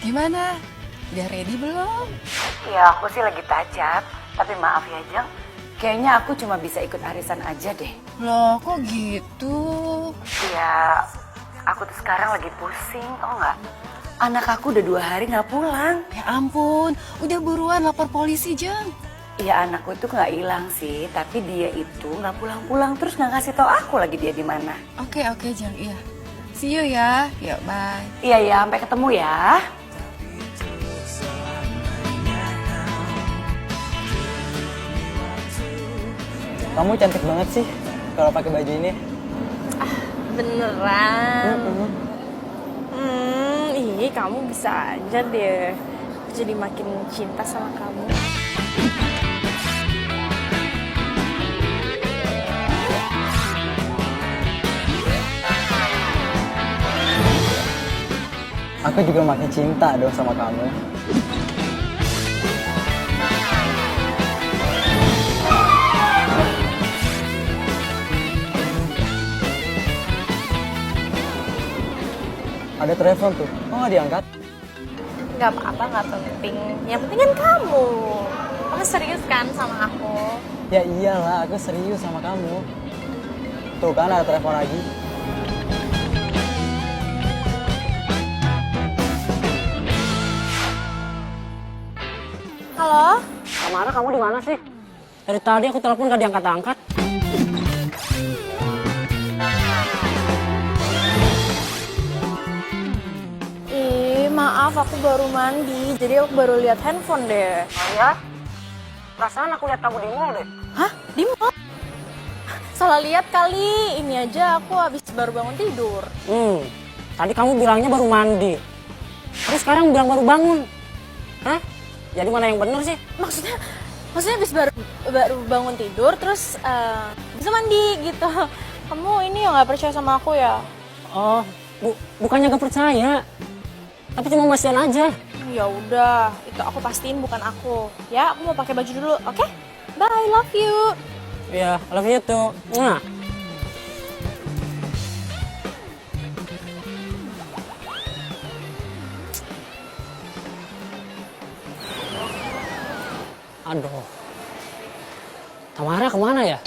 Gimana? Udah ready belum? Ya aku sih lagi tajap, tapi maaf ya Jeng. Kayaknya aku cuma bisa ikut arisan aja deh. Loh, kok gitu? Ya, aku tuh sekarang lagi pusing, tau nggak? Anak aku udah 2 hari nggak pulang. Ya ampun, udah buruan lapor polisi, Jeng. Ya anakku itu nggak hilang sih, tapi dia itu nggak pulang-pulang terus nggak kasih tau aku lagi dia di mana. Oke, Jeng, iya. See you ya. Yuk, bye. Iya ya, sampai ketemu ya. Kamu cantik banget sih kalau pakai baju ini. Beneran? Ih, kamu bisa aja deh. Jadi makin cinta sama kamu. Aku juga makin cinta dong sama kamu. Ada telepon tuh, kok nggak diangkat? Gak apa-apa, gak penting. Yang penting kan kamu. Kamu serius kan sama aku? Ya iyalah, aku serius sama kamu. Tuh kan ada telepon lagi. Halo? Samara, kamu di mana sih? Dari tadi aku telepon gak diangkat-angkat. Ih, maaf aku baru mandi. Jadi aku baru lihat handphone deh. Oh ya? Perasaan aku lihat kamu di mall deh. Hah? Di mall? Salah lihat kali. Ini aja aku habis baru bangun tidur. Tadi kamu bilangnya baru mandi. Terus sekarang bilang baru bangun. Hah? Jadi mana yang bener sih? Maksudnya habis baru bangun tidur terus bisa mandi gitu. Kamu ini yang nggak percaya sama aku ya? Oh, bukannya gak percaya. Tapi cuma mastiin aja. Ya udah, itu aku pastiin bukan aku. Ya, aku mau pakai baju dulu, oke? Bye, love you. Ya, love you too. Nah. Aduh. Tamara kemana ya?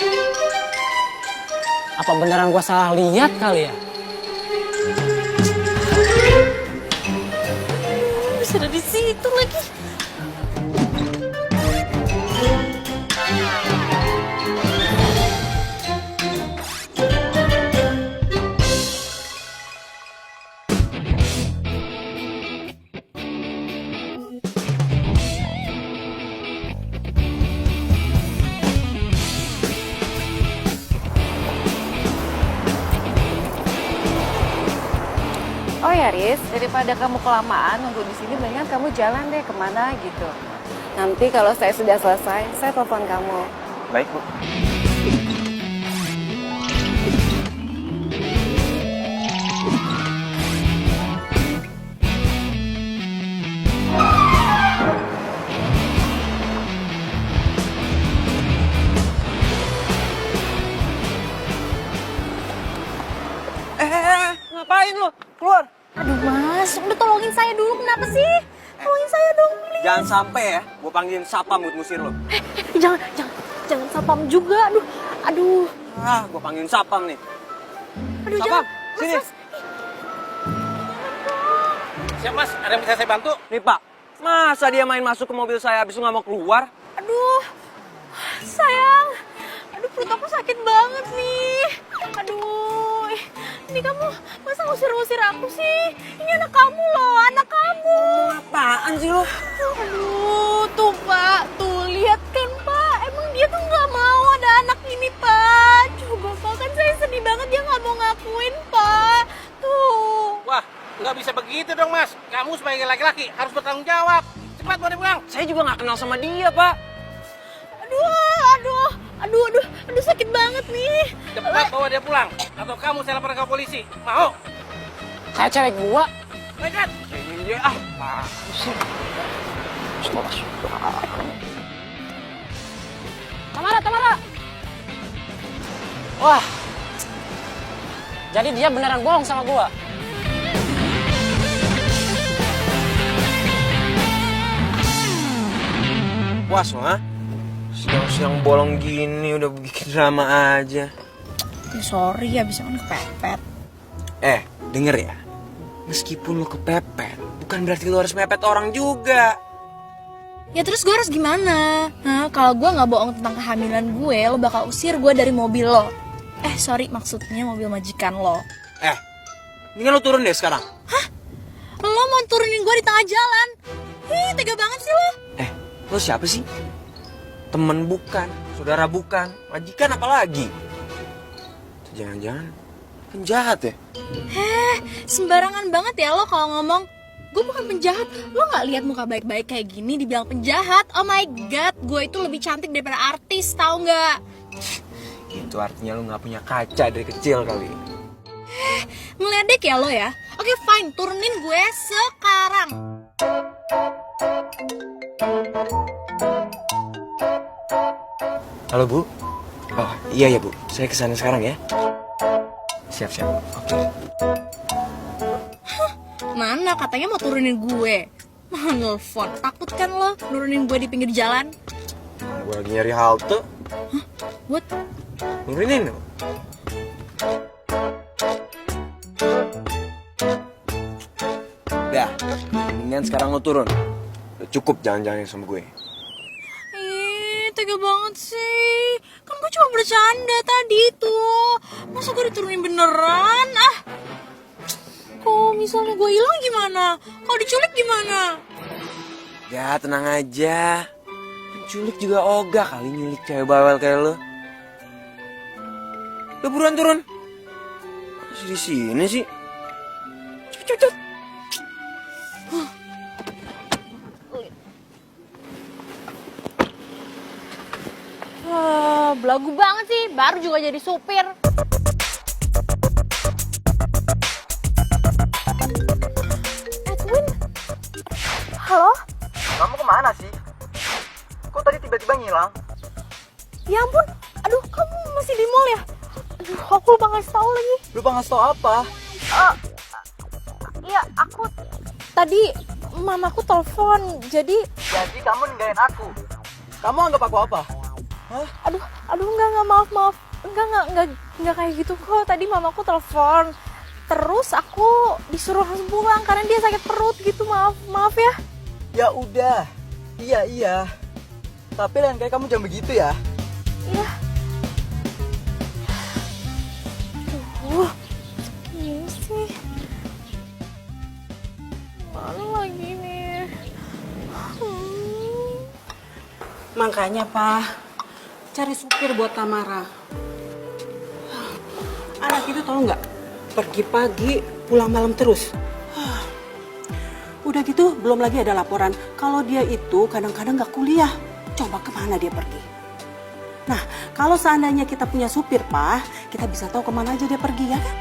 Apa beneran gua salah lihat kali ya? Bisa ada di situ lagi. Oh ya Riz, daripada kamu kelamaan nunggu di sini, mendingan kamu jalan deh kemana gitu. Nanti kalau saya sudah selesai, saya telepon kamu. Baik, Bu. Ngapain lu? Keluar. Aduh mas, udah tolongin saya dulu, kenapa sih? Tolongin saya dong, please. Jangan sampai ya, gue panggilin sapam buat ngusir lo. Jangan sapam juga, aduh. Ah, gue panggilin sapam nih. Aduh, Sapam, jangan. sini. Mas. Siap mas, ada yang bisa saya bantu? Nih pak, masa dia main masuk ke mobil saya habis itu nggak mau keluar? Aduh, sayang. Aduh, perut aku sakit banget nih. Aduh, ini kamu masa ngusir-ngusir aku sih? Ini anak kamu loh, anak kamu. Apaan sih lo? Aduh, tuh Pak, tuh lihat kan Pak. Emang dia tuh nggak mau ada anak ini Pak. Coba Pak, kan saya sedih banget dia nggak mau ngakuin Pak. Tuh. Wah, nggak bisa begitu dong mas. Kamu sebagai laki-laki harus bertanggung jawab. Cepat bawa dia pulang. Saya juga nggak kenal sama dia pak. Aduh, sakit banget nih. Cepat bawa dia pulang. Atau kamu saya laporkan ke polisi. Mau? Kayak cewek gua. Nekat. Iya ah. Tamara. Wah. Jadi dia beneran bohong sama gua. puas lo, ha? Siang-siang bolong gini udah bikin drama aja. Ya, sorry ya, bisa kan kepepet. Denger ya. Meskipun lo kepepet, bukan berarti lo harus mepet orang juga. Ya terus gue harus gimana? Kalau gue nggak bohong tentang kehamilan gue, lo bakal usir gue dari mobil lo. Sorry, maksudnya mobil majikan lo. Mendingan lo turun deh sekarang. Lo mau turunin gue di tengah jalan? Tega banget sih lo. Lo siapa sih? Temen bukan, saudara bukan, majikan apalagi? Jangan-jangan penjahat ya? Sembarangan banget ya lo kalau ngomong. Gue bukan penjahat. Lo gak lihat muka baik-baik kayak gini dibilang penjahat? Oh my god, gue itu lebih cantik daripada artis, tahu nggak? Itu artinya lo gak punya kaca dari kecil kali. Ngeledek ya lo ya? Oke fine, turunin gue sekarang. Halo Bu. Oh iya ya Bu, saya kesana sekarang ya. Siap. Oke. Mana katanya mau turunin gue? Mau nelfon, takut kan lo nurunin gue di pinggir jalan? Gue lagi nyari halte. What? Nurunin. Dah, mendingan sekarang lo turun. Udah cukup jangan-jangan sama gue. Tega banget sih. Kan gue cuma bercanda tadi tuh. Masa gue diturunin beneran? Kalau misalnya gue hilang gimana? Kalau diculik gimana? Ya tenang aja. Penculik juga ogah kali nyulik cewek bawel kayak lo. Udah buruan turun. Masih di sini sih. Cepet. Belagu banget sih, baru juga jadi supir. Edwin? Halo? Kamu kemana sih? Kok tadi tiba-tiba ngilang? Ya ampun, aduh kamu masih di mall ya? Aduh, aku lupa ngasih tahu lagi. Lupa ngasih tau apa? Iya, aku tadi mamaku telepon, jadi Kamu ninggalin aku. Kamu anggap aku apa? aduh enggak maaf. Enggak kayak gitu kok. Tadi mamaku telepon. Terus aku disuruh langsung pulang karena dia sakit perut gitu. Maaf ya. Ya udah. Iya. Tapi lain kali kamu jangan begitu ya. Iya. Ini sih. Mana lagi nih? Makanya Pak, cari supir buat Tamara. Anak itu tahu nggak, pergi pagi pulang malam terus. Udah gitu belum lagi ada laporan kalau dia itu kadang-kadang nggak kuliah. Coba kemana dia pergi? Nah kalau seandainya kita punya supir Pak, kita bisa tahu kemana aja dia pergi ya kan?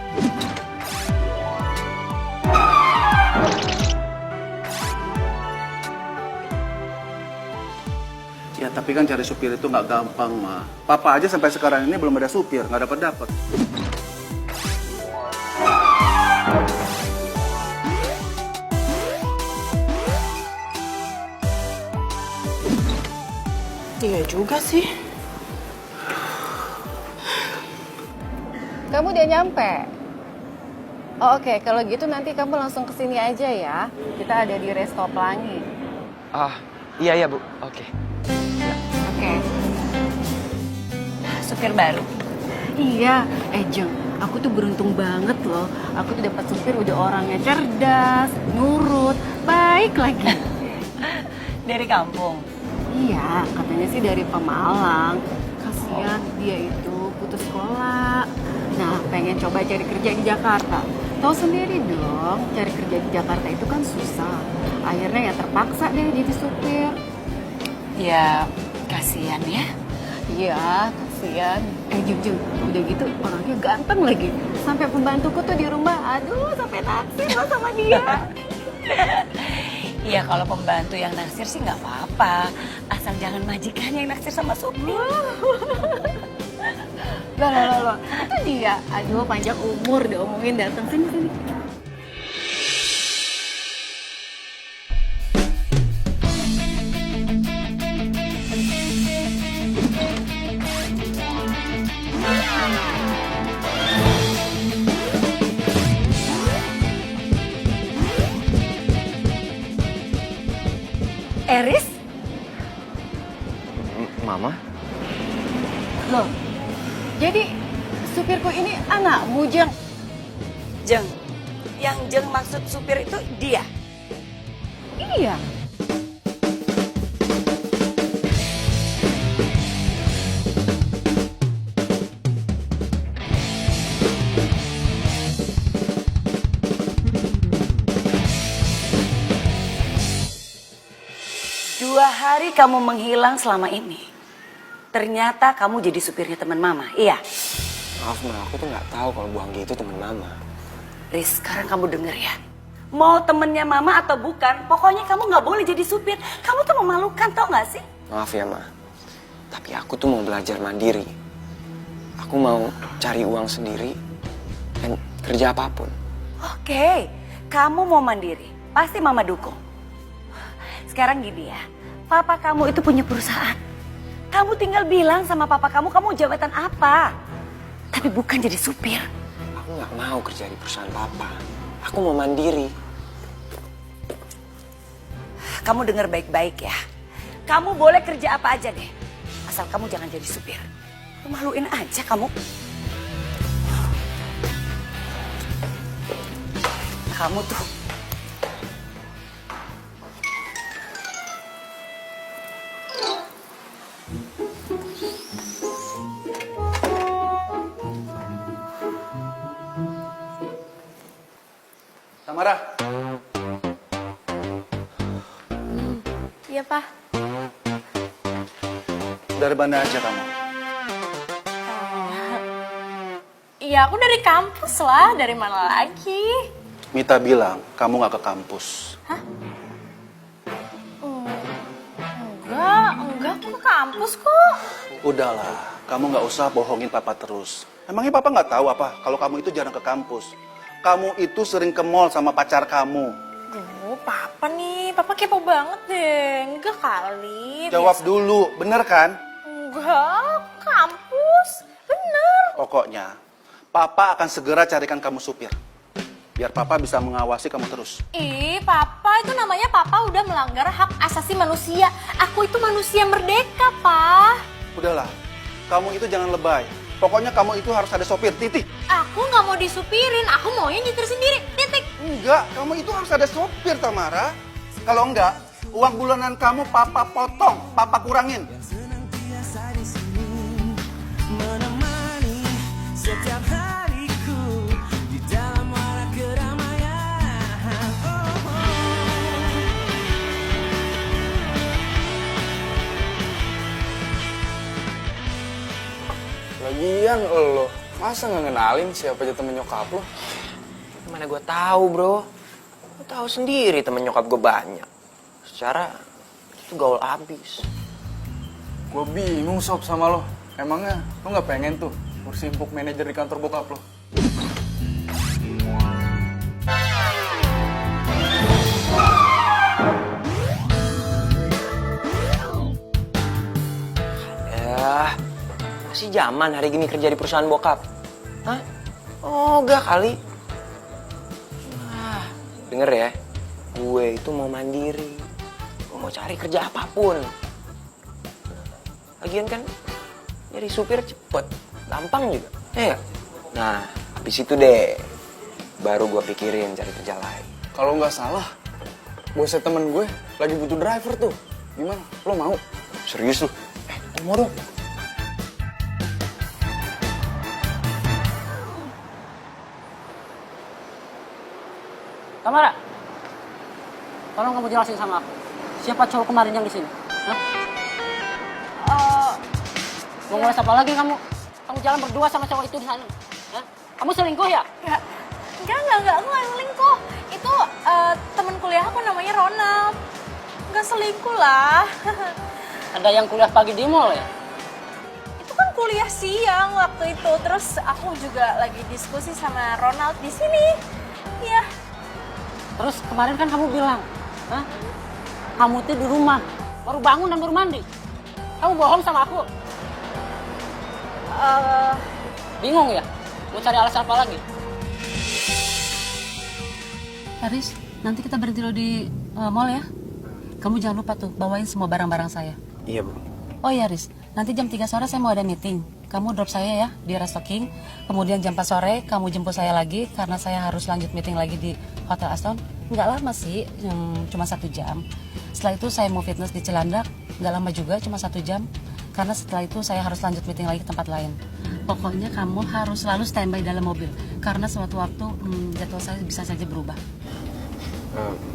Ya tapi kan cari supir itu nggak gampang mah. Papa aja sampai sekarang ini belum ada supir, nggak dapat. Iya juga sih. Kamu udah nyampe? Oh, oke, kalau gitu nanti kamu langsung kesini aja ya. Kita ada di Resto Pelangi. Iya Bu. Oke. Oke. Supir baru. Iya, Jeng, aku tuh beruntung banget loh. Aku tuh dapat supir udah orangnya cerdas, nurut, baik lagi. Dari kampung. Iya, katanya sih dari Pemalang. Kasihan dia itu putus sekolah. Nah, pengen coba cari kerja di Jakarta. Tahu sendiri dong, cari kerja di Jakarta itu kan susah. Akhirnya ya terpaksa deh jadi supir. Ya, kasihan ya. Iya, kasihan. Jeng, udah gitu orangnya ganteng lagi. Sampai pembantuku tuh di rumah, aduh sampai naksir loh sama dia. Iya kalau pembantu yang naksir sih nggak apa-apa. Asal jangan majikan yang naksir sama supir. Loh, itu dia. Aduh panjang umur diomongin datang sini. Eris? Mama? Loh, jadi supirku ini anakmu, Jeng? Jeng, yang Jeng maksud supir itu dia. Iya. Dua hari kamu menghilang selama ini. Ternyata kamu jadi supirnya teman Mama, iya? Maaf Ma, aku tuh nggak tahu kalau Bu Anggi itu teman Mama. Riz, sekarang kamu denger ya. Mau temennya Mama atau bukan, pokoknya kamu nggak boleh jadi supir. Kamu tuh memalukan, tau nggak sih? Maaf ya Ma, tapi aku tuh mau belajar mandiri. Aku mau cari uang sendiri dan kerja apapun. Oke, kamu mau mandiri, pasti Mama dukung. Sekarang gini ya, papa kamu itu punya perusahaan. Kamu tinggal bilang sama papa kamu jabatan apa. Tapi bukan jadi supir. Aku nggak mau kerja di perusahaan papa. Aku mau mandiri. Kamu dengar baik-baik ya. Kamu boleh kerja apa aja deh. Asal kamu jangan jadi supir. Maluin aja kamu. Kamu tuh. Tamara, Iya, Pak. dari mana aja kamu? Iya, aku dari kampus lah. Dari mana lagi? Mita bilang kamu nggak ke kampus. Enggak, aku ke kampus kok. Udahlah, kamu nggak usah bohongin papa terus. Emangnya papa nggak tahu apa kalau kamu itu jarang ke kampus? Kamu itu sering ke mall sama pacar kamu. Duh, papa nih. Papa kepo banget deh. Enggak kali. Jawab dulu, bener kan? Enggak, kampus. Bener. Pokoknya, papa akan segera carikan kamu supir. Biar papa bisa mengawasi kamu terus. Ih, papa itu namanya papa udah melanggar hak asasi manusia. Aku itu manusia merdeka, Pak. Udahlah, kamu itu jangan lebay. Pokoknya kamu itu harus ada sopir, titik. Aku nggak mau disupirin, aku maunya nyetir sendiri, titik. Enggak, kamu itu harus ada sopir, Tamara. Kalau enggak, uang bulanan kamu papa potong, papa kurangin. Lagian lo, masa nggak ngenalin siapa aja temen nyokap lo? Gimana gue tahu bro? Gue tahu sendiri temen nyokap gue banyak. Secara itu gaul abis. Gue bingung sob sama lo. Emangnya lo nggak pengen tuh kursi empuk manajer di kantor bokap lo? Ya, masih zaman hari gini kerja di perusahaan bokap. Hah? Oh, enggak kali. Nah, denger ya, gue itu mau mandiri. Gue mau cari kerja apapun. Lagian kan, jadi supir cepet, gampang juga. Ya, nah, habis itu deh, baru gue pikirin cari kerja lain. Kalau nggak salah, bosnya temen gue lagi butuh driver tuh. Gimana? Lo mau? Serius lu? Gue mau dong. Tamara, tolong kamu jelasin sama aku. Siapa cowok kemarin yang di sini? Hah? Mau ngeles apa lagi kamu? Kamu jalan berdua sama cowok itu di sana. Hah? Kamu selingkuh ya? Enggak, aku nggak selingkuh. Itu temen kuliah aku namanya Ronald. Nggak selingkuh lah. Ada yang kuliah pagi di mall ya? Itu kan kuliah siang waktu itu. Terus aku juga lagi diskusi sama Ronald di sini. Iya. Terus kemarin kan kamu bilang, hah? Kamu tuh di rumah, baru bangun dan baru mandi. Kamu bohong sama aku. Bingung ya? Mau cari alasan apa lagi? Haris, nanti kita berhenti dulu di mall ya. kamu jangan lupa tuh bawain semua barang-barang saya. Iya, Bu. Oh iya Riz, nanti jam 3 sore saya mau ada meeting. Kamu drop saya ya di Restocking. Kemudian jam 4 sore kamu jemput saya lagi karena saya harus lanjut meeting lagi di Hotel Aston. Nggak lama sih, cuma 1 jam. Setelah itu saya mau fitness di Cilandak. Nggak lama juga, cuma 1 jam. Karena setelah itu saya harus lanjut meeting lagi ke tempat lain. Pokoknya kamu harus selalu standby dalam mobil. Karena suatu waktu jadwal saya bisa saja berubah.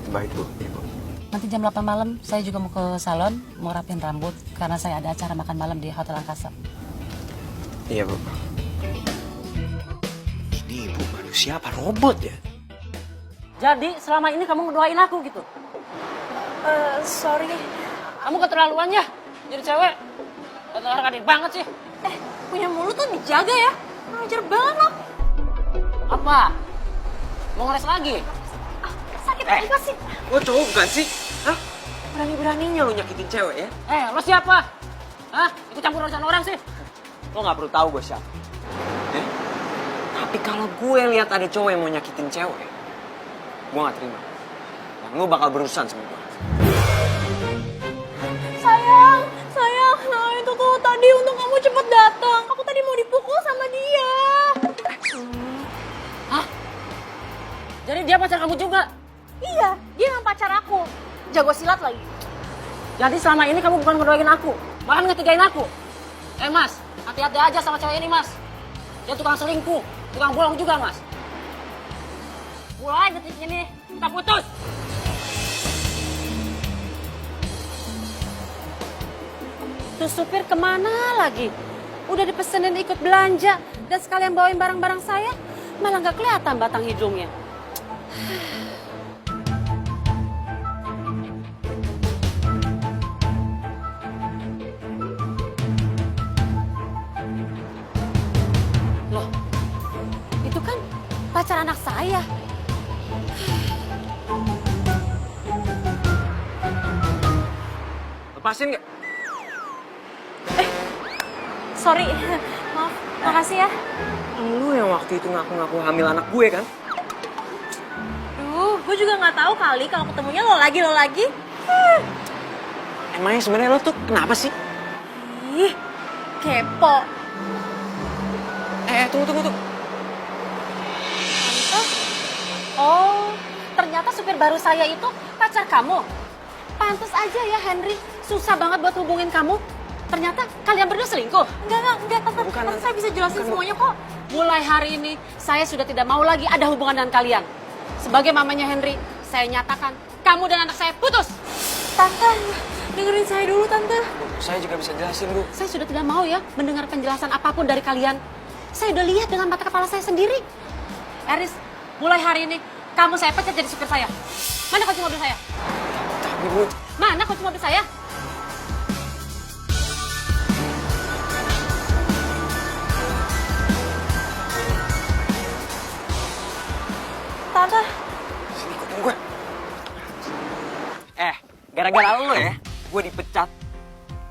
Baik, Bu. Iya, Bu. Nanti jam 8 malam saya juga mau ke salon, mau rapin rambut. Karena saya ada acara makan malam di Hotel Angkasa. Iya, Bu. Ini ibu manusia apa robot ya? Jadi selama ini kamu ngedoain aku gitu? Sorry. Kamu keterlaluan ya jadi cewek. Keterlaluan banget sih. Punya mulut tuh dijaga ya. Ngajar banget lo. Apa? Mau ngeles lagi? Sakit apa sih? Lo cowok bukan sih? Hah? Berani-beraninya lo nyakitin cewek ya? Lo siapa? Hah? Ikut campur urusan orang sih? Lo gak perlu tahu gue siapa. Tapi kalau gue lihat ada cowok yang mau nyakitin cewek, gue gak terima. Dan lo bakal berurusan sama gue. Sayang, nah itu tuh tadi untung kamu cepet datang. Aku tadi mau dipukul sama dia. Hah? Jadi dia pacar kamu juga? Iya, dia yang pacar aku. Jago silat lagi. Jadi selama ini kamu bukan ngedoain aku, bahkan ngetigain aku. Mas, hati-hati aja sama cewek ini mas. Dia tukang selingkuh, tukang bohong juga mas. Mulai detik ini, kita putus. Tuh supir kemana lagi? Udah dipesenin ikut belanja dan sekalian bawain barang-barang saya, malah nggak kelihatan batang hidungnya. Loh, itu kan pacar anak saya. Lepasin gak? Sorry, maaf, makasih ya. Lu yang waktu itu ngaku-ngaku hamil anak gue kan? Gue juga nggak tahu kali kalau ketemunya lo lagi. Emangnya sebenarnya lo tuh kenapa sih? Ih, kepo. Tunggu. Oh, ternyata supir baru saya itu pacar kamu. Pantes aja ya Henry, susah banget buat hubungin kamu. Ternyata kalian berdua selingkuh. Enggak, tante saya bisa jelasin semuanya kok. Mulai hari ini, saya sudah tidak mau lagi ada hubungan dengan kalian. Sebagai mamanya Henry, saya nyatakan kamu dan anak saya putus. Tante, dengerin saya dulu tante. Saya juga bisa jelasin, Bu. Saya sudah tidak mau ya mendengar penjelasan apapun dari kalian. Saya udah lihat dengan mata kepala saya sendiri. Eris, mulai hari ini, kamu saya pecat jadi supir saya. Mana kunci mobil saya? Tapi, Bu. Mana kunci mobil saya? Tante, Sini, ikutin gue. Gara-gara lo ya, gue dipecat.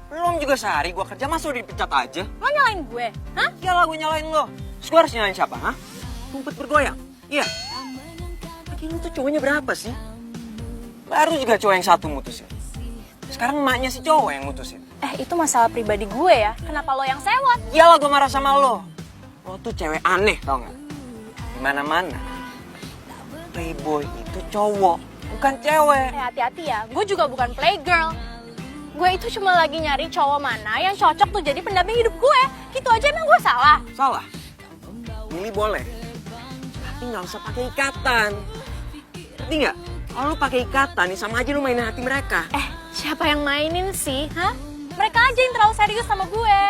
Belum juga sehari gue kerja, masa udah dipecat aja? lo nyalain gue? Hah? Iyalah gue nyalain lo. Terus gue harus nyalain siapa, ha? Rumput bergoyang? Iya. Lagi lu tuh cowoknya berapa sih? Baru juga cowok yang satu mutusin. Sekarang emaknya si cowok yang mutusin. Itu masalah pribadi gue ya. Kenapa lo yang sewot? Iyalah gue marah sama lo. Lo tuh cewek aneh, tau gak? Dimana-mana, playboy itu cowok, bukan cewek. Hati-hati ya, gue juga bukan playgirl. Gue itu cuma lagi nyari cowok mana yang cocok tuh jadi pendamping hidup gue. Gitu aja emang gue salah? Salah. Milih boleh. Tapi nggak usah pakai ikatan. Ngerti nggak? Kalau lu pakai ikatan nih sama aja lu mainin hati mereka. Siapa yang mainin sih? Hah? Mereka aja yang terlalu serius sama gue.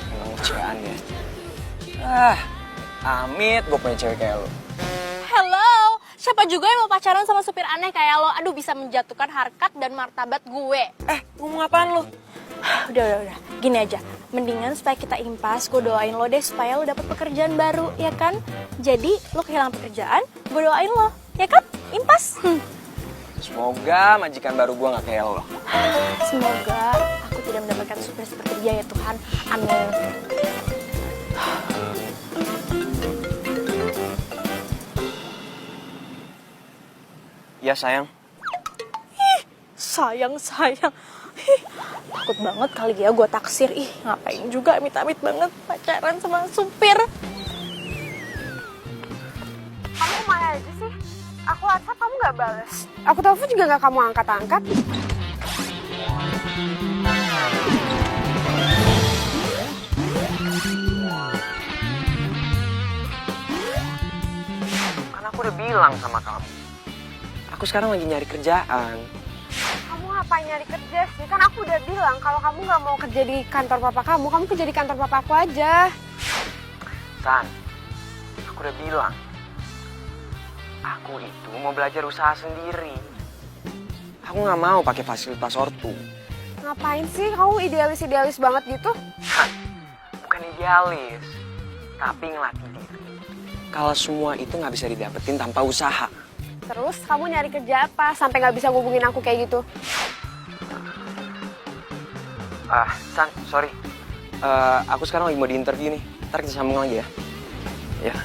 Emang cewek aneh. Amit gue punya cewek kayak lu. Hello, siapa juga yang mau pacaran sama supir aneh kayak lo? Aduh, bisa menjatuhkan harkat dan martabat gue. Ngomong apaan lu? Udah. Gini aja, mendingan supaya kita impas, gue doain lo deh supaya lo dapet pekerjaan baru, ya kan? Jadi, lo kehilangan pekerjaan, gue doain lo, ya kan? Impas. Semoga majikan baru gue gak kayak lo. Semoga aku tidak mendapatkan supir seperti dia ya Tuhan. Amin. Ya sayang. sayang. Ih, takut banget kali ya gue taksir. Ih, ngapain juga amit-amit banget pacaran sama supir. Kamu kemana aja sih? Aku WhatsApp kamu gak bales. Aku telepon juga gak kamu angkat-angkat. Kan aku udah bilang sama kamu. Aku sekarang lagi nyari kerjaan. Kamu ngapain nyari kerja sih? Kan aku udah bilang kalau kamu gak mau kerja di kantor papa kamu kerja di kantor papa aku aja. San, aku udah bilang. Aku itu mau belajar usaha sendiri. Aku nggak mau pakai fasilitas ortu. Ngapain sih? Kamu idealis banget gitu? Bukan idealis, tapi ngelatih diri. Kalau semua itu nggak bisa didapetin tanpa usaha. Terus kamu nyari kerja apa? Sampai nggak bisa ngubungin aku kayak gitu? San, sorry. Aku sekarang lagi mau di interview nih. Ntar kita sambung lagi ya. Ya.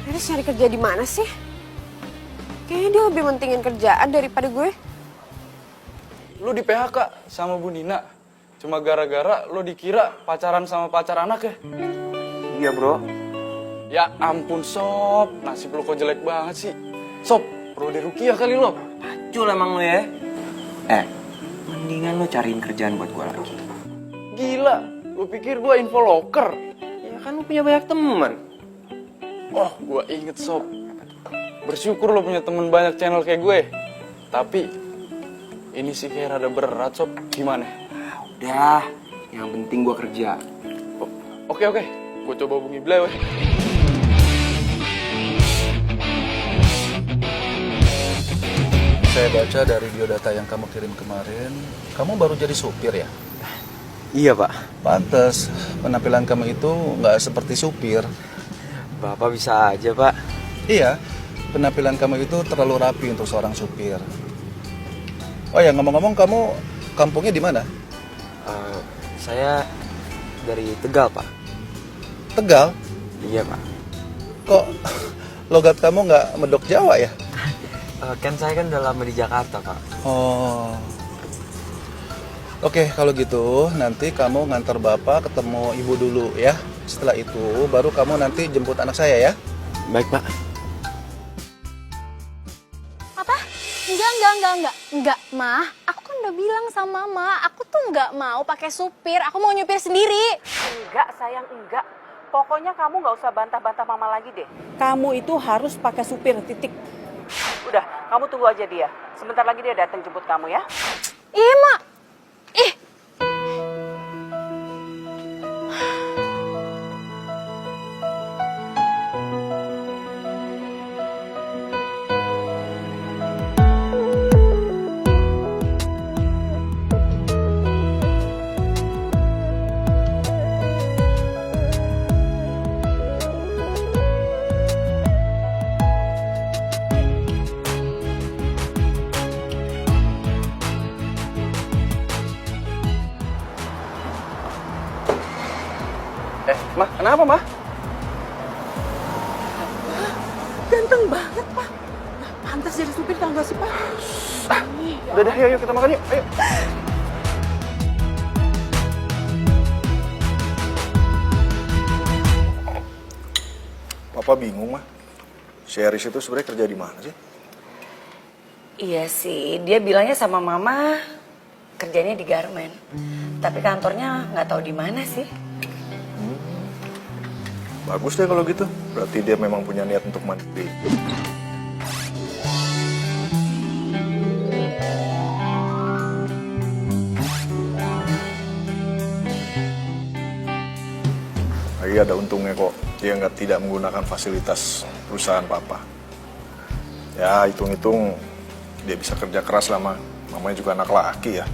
Eris nyari kerja di mana sih? Kayaknya dia lebih mentingin kerjaan daripada gue. Lu di PHK sama Bu Nina. Cuma gara-gara lu dikira pacaran sama pacar anak ya? Iya, bro. Ya ampun, Sob. Nasib lu kok jelek banget sih. Sob, perlu dirukiah kali lo. Pacul emang lu ya. Mendingan lu cariin kerjaan buat gua lagi. Gila, lu pikir gua info loker? Ya kan lu punya banyak teman. Oh, gua inget, Sob. Bersyukur lo punya temen banyak channel kayak gue. Tapi, ini sih kayak rada berat, Sob. Gimana? Udah, yang penting gua kerja. Oke. Gue coba hubungi beliau. Saya baca dari biodata yang kamu kirim kemarin, kamu baru jadi supir ya? Iya, Pak. Pantes, penampilan kamu itu nggak seperti supir. Bapak bisa aja, Pak. Iya, penampilan kamu itu terlalu rapi untuk seorang supir. Oh ya, ngomong-ngomong, kamu kampungnya di mana? Saya dari Tegal, Pak. Tegal? Iya, Pak. Kok logat kamu nggak medok Jawa ya? Kan saya kan udah lama di Jakarta, Pak. Oh. Oke, kalau gitu nanti kamu ngantar bapak ketemu ibu dulu ya. Setelah itu baru kamu nanti jemput anak saya ya. Baik, Pak. Apa? Enggak, Ma. Aku kan udah bilang sama Mama, aku tuh nggak mau pakai supir, aku mau nyupir sendiri. Enggak, sayang, enggak. Pokoknya kamu nggak usah bantah-bantah mama lagi deh. Kamu itu harus pakai supir, titik. Udah, kamu tunggu aja dia. Sebentar lagi dia datang jemput kamu ya. Iya, Ma. Ih. Mah, kenapa, Mah? Ganteng banget, Pak. Nah, pantas jadi supir, tau gak sih, Pak? Udah, yuk kita makan yuk. Ayo. Papa bingung, Mah. Si Eris itu sebenarnya kerja di mana sih? Iya sih, dia bilangnya sama mama kerjanya di garmen. Tapi kantornya nggak tahu di mana sih. Bagus deh kalau gitu. Berarti dia memang punya niat untuk mandiri. Lagi ada untungnya kok. Dia tidak menggunakan fasilitas perusahaan papa. Ya, hitung-hitung dia bisa kerja keras lah, Ma. Mamanya juga anak laki ya.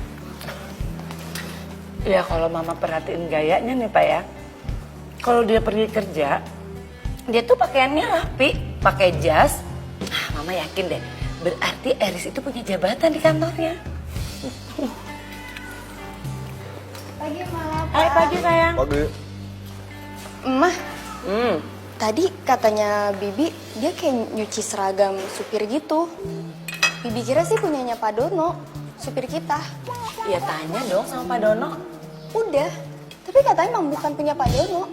Ya kalau mama perhatiin gayanya nih, Pak ya. Kalau dia pergi kerja, dia tuh pakaiannya rapi, pakai jas. Mama yakin deh, berarti Eris itu punya jabatan di kantornya. Pagi, Ma. Hai, pagi sayang. Pagi. Mah, Tadi katanya Bibi dia kayak nyuci seragam supir gitu. Bibi kira sih punyanya Pak Dono, supir kita. Ya tanya dong sama Pak Dono. Udah, tapi katanya emang bukan punya Pak Dono.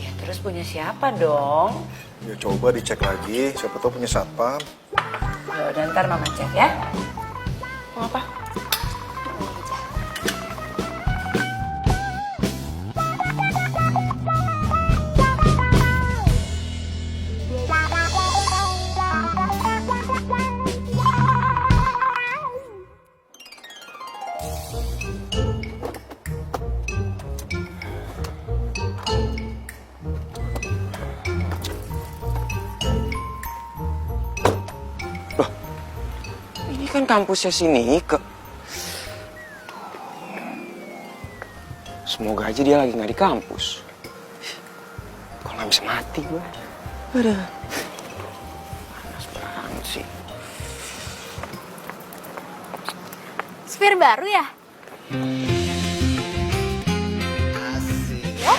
Ya terus punya siapa dong? Ya coba dicek lagi, siapa tahu punya satpam. Ya udah ntar mama cek ya. Mau apa? Ini kan kampusnya si Nike. Semoga aja dia lagi nggak di kampus. Kalau nggak bisa mati gue. Aduh. Panas banget sih. Supir baru ya? Ya,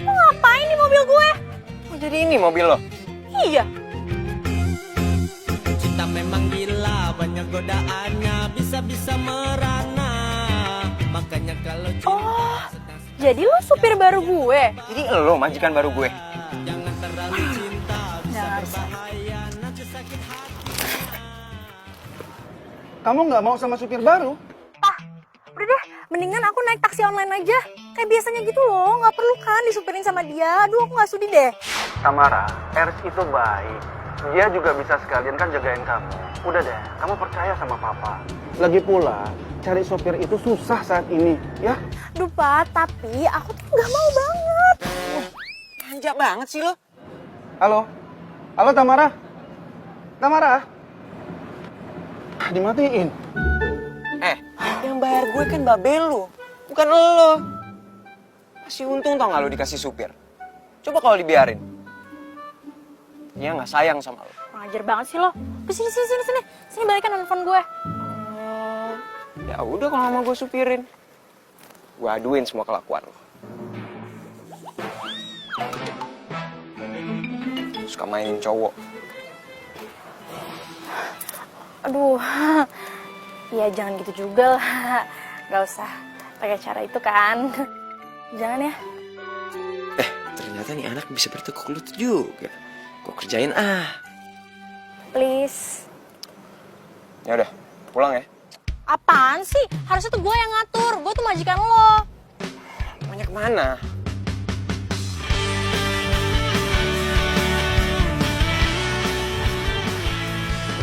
lo ngapain di mobil gue? Oh, jadi ini mobil lo? Iya. Cinta memang gila, banyak godaannya, bisa-bisa merana. Makanya kalau Oh, jadi lo supir baru gue? Jadi lo majikan baru gue? jangan terlalu cinta, bisa berbahaya, nanti sakit hati. Kamu nggak mau sama supir baru? Pak, udah deh, mendingan aku naik taksi online aja. Kayak biasanya gitu loh, nggak perlu kan disupirin sama dia. Aduh, aku nggak sudi deh. Tamara, Eris itu baik. Dia juga bisa sekalian kan jagain kamu. Udah deh, kamu percaya sama papa. Lagi pula, cari sopir itu susah saat ini, ya? Duh, Pak, tapi aku tuh nggak mau banget. Manja banget sih lo. Halo? Halo Tamara? Tamara? Dimatiin. Yang bayar gue kan babel lo, bukan lo. Masih untung tau gak lo dikasih supir. Coba kalau dibiarin. Dia nggak sayang sama lo. Ngajar banget sih lo. Sini, sini, sini, sini. Sini balikan handphone gue. Ya udah kalau mau gue supirin. Gue aduin semua kelakuan lo. Suka mainin cowok. Aduh, ya jangan gitu juga lah. Gak usah pakai cara itu kan. Jangan ya. Ternyata nih anak bisa bertekuk lutut juga. Gue kerjain ah. Please. Ya udah, pulang ya. Apaan sih? Harusnya tuh gue yang ngatur. Gue tuh majikan lo. Banyak mana?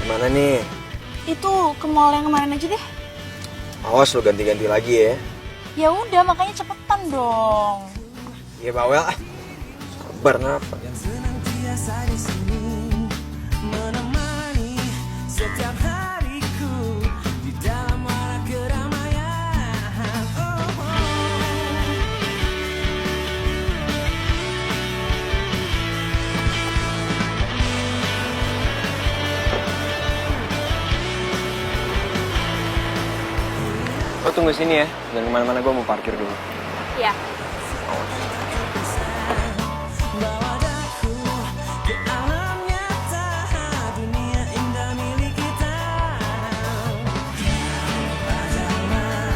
Gimana nih? Itu ke mall yang kemarin aja deh. Awas lo ganti-ganti lagi ya. Ya udah, makanya cepetan dong. Iya bawel ah. Sabar ngapa? Senantiasa di sini, menemani setiap hariku di dalam warak keramaian. Lo tunggu sini ya, jangan kemana-mana, gue mau parkir dulu. Ya. Bawa daku ke alam nyata, dunia indah milik kita. Padalah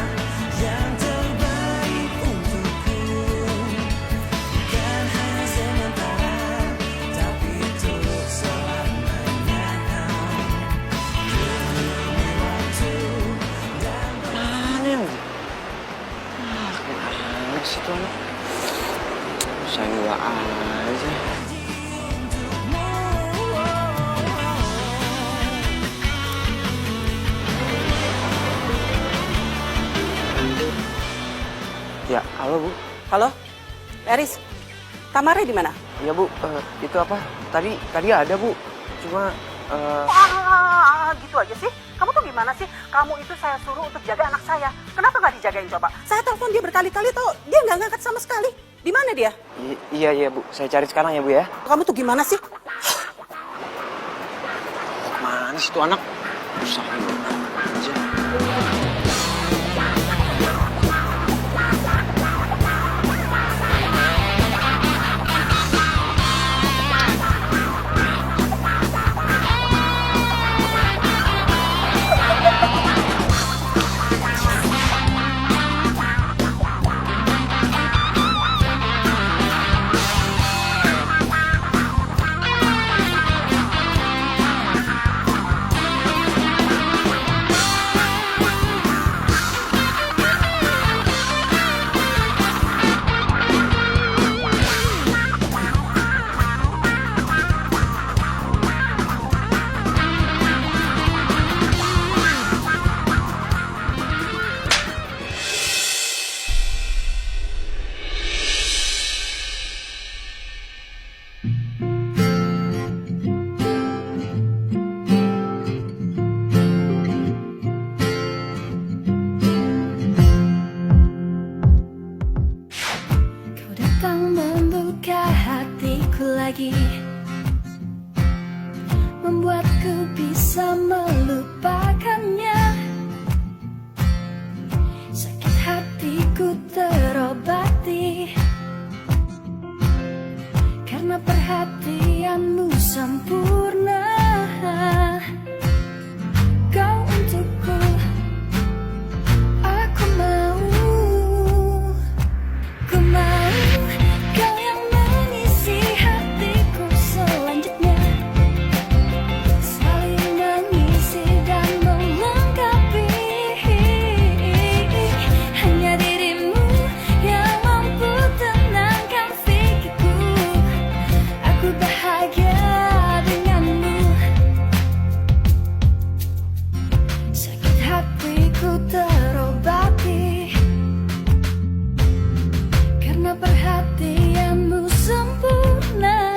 yang terbaik untukku, bukan hanya sementara, tapi untuk selamanya. Demi waktu dan Mana yang? Kemana sih tuh anak? Sayang gue aja. Ya, halo Bu. Halo? Eris, Tamara di mana? Iya Bu, itu apa? Tadi ada Bu. Cuma Gitu aja sih? Kamu tuh gimana sih? Kamu itu saya suruh untuk jaga anak saya. Kenapa nggak dijagain coba? Saya telepon dia berkali-kali tuh, dia nggak ngangkat sama sekali. Di mana dia? iya Bu, saya cari sekarang ya Bu ya. Kamu tuh gimana sih? Kemana sih tuh anak? Usaha lu aja. Kau datang membuka hatiku lagi, membuatku bisa melupakannya. Sakit hatiku terobati karena perhatianmu sempurna. Kau untukku, aku mau. Ku mau kau yang mengisi hatiku selanjutnya, saling mengisi dan melengkapi. Hanya dirimu yang mampu tenangkan pikirku. Aku bahagia denganmu. Sakit hatiku terobati karena perhatianmu sempurna.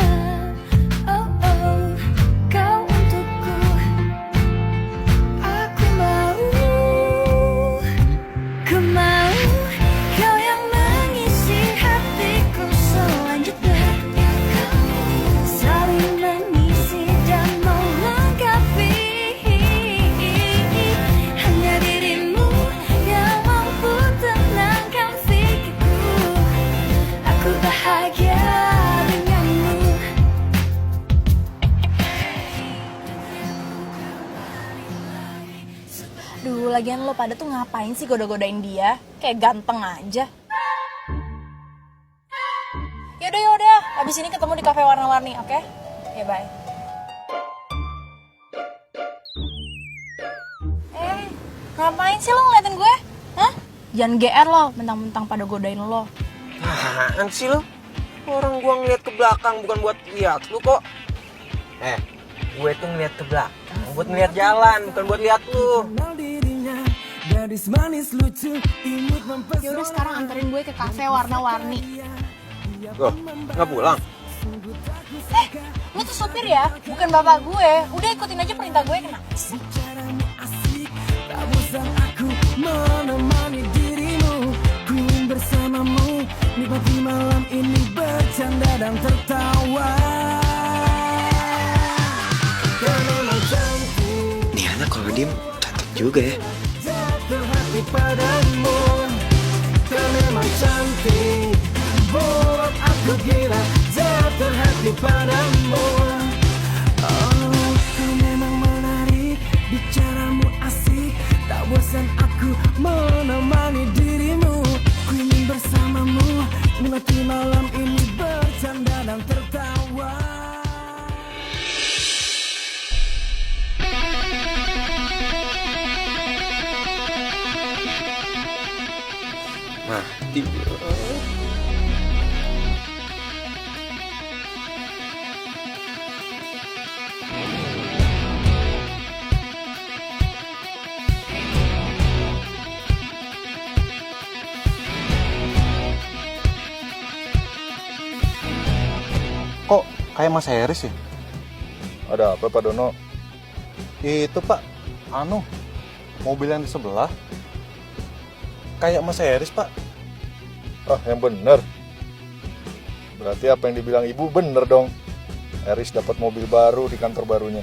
Oh oh, kau untukku, aku mau. Ku mau kau yang mengisi hatiku selanjutnya, saling mengisi dan melengkapi. Hanya dirimu yang mampu tenangkan pikirku. Aku bahagia denganmu. Duh, lagian lo pada tuh ngapain sih goda-godain dia? Kayak ganteng aja. Yaudah, abis ini ketemu di kafe warna-warni, oke? Oke, bye. Ngapain sih lo ngeliatin gue? Hah? Jangan GR lo, mentang-mentang pada godain lo. Apaan sih lo? Orang gua ngeliat ke belakang bukan buat lihat lu kok. Gue tuh ngeliat ke belakang buat ngeliat jalan, bukan buat lihat lu. Yaudah sekarang anterin gue ke kafe warna-warni. Loh, nggak pulang? Lo tuh supir ya, bukan bapak gue. Udah ikutin aja perintah gue, kenapa sih? Aku menemani dirimu, ku bersamamu, nikmati malam ini bercanda dan tertawa. Nih anak kalau diem cantik juga ya. Jatuh hati padamu, kau memang cantik, buat aku gila. Jatuh hati padamu, oh kau memang menarik, bicaramu asik. Tak bosan aku menemani dirimu, ku ingin bersamamu, nikmati malam ini bercanda dan tertawa. Mati. Kok kayak Mas Heris ya? Ada apa Pak Dono? Itu Pak, mobil yang di sebelah. Kayak Mas Heris Pak. Ah, yang bener. Berarti apa yang dibilang ibu bener dong. Eris dapat mobil baru di kantor barunya.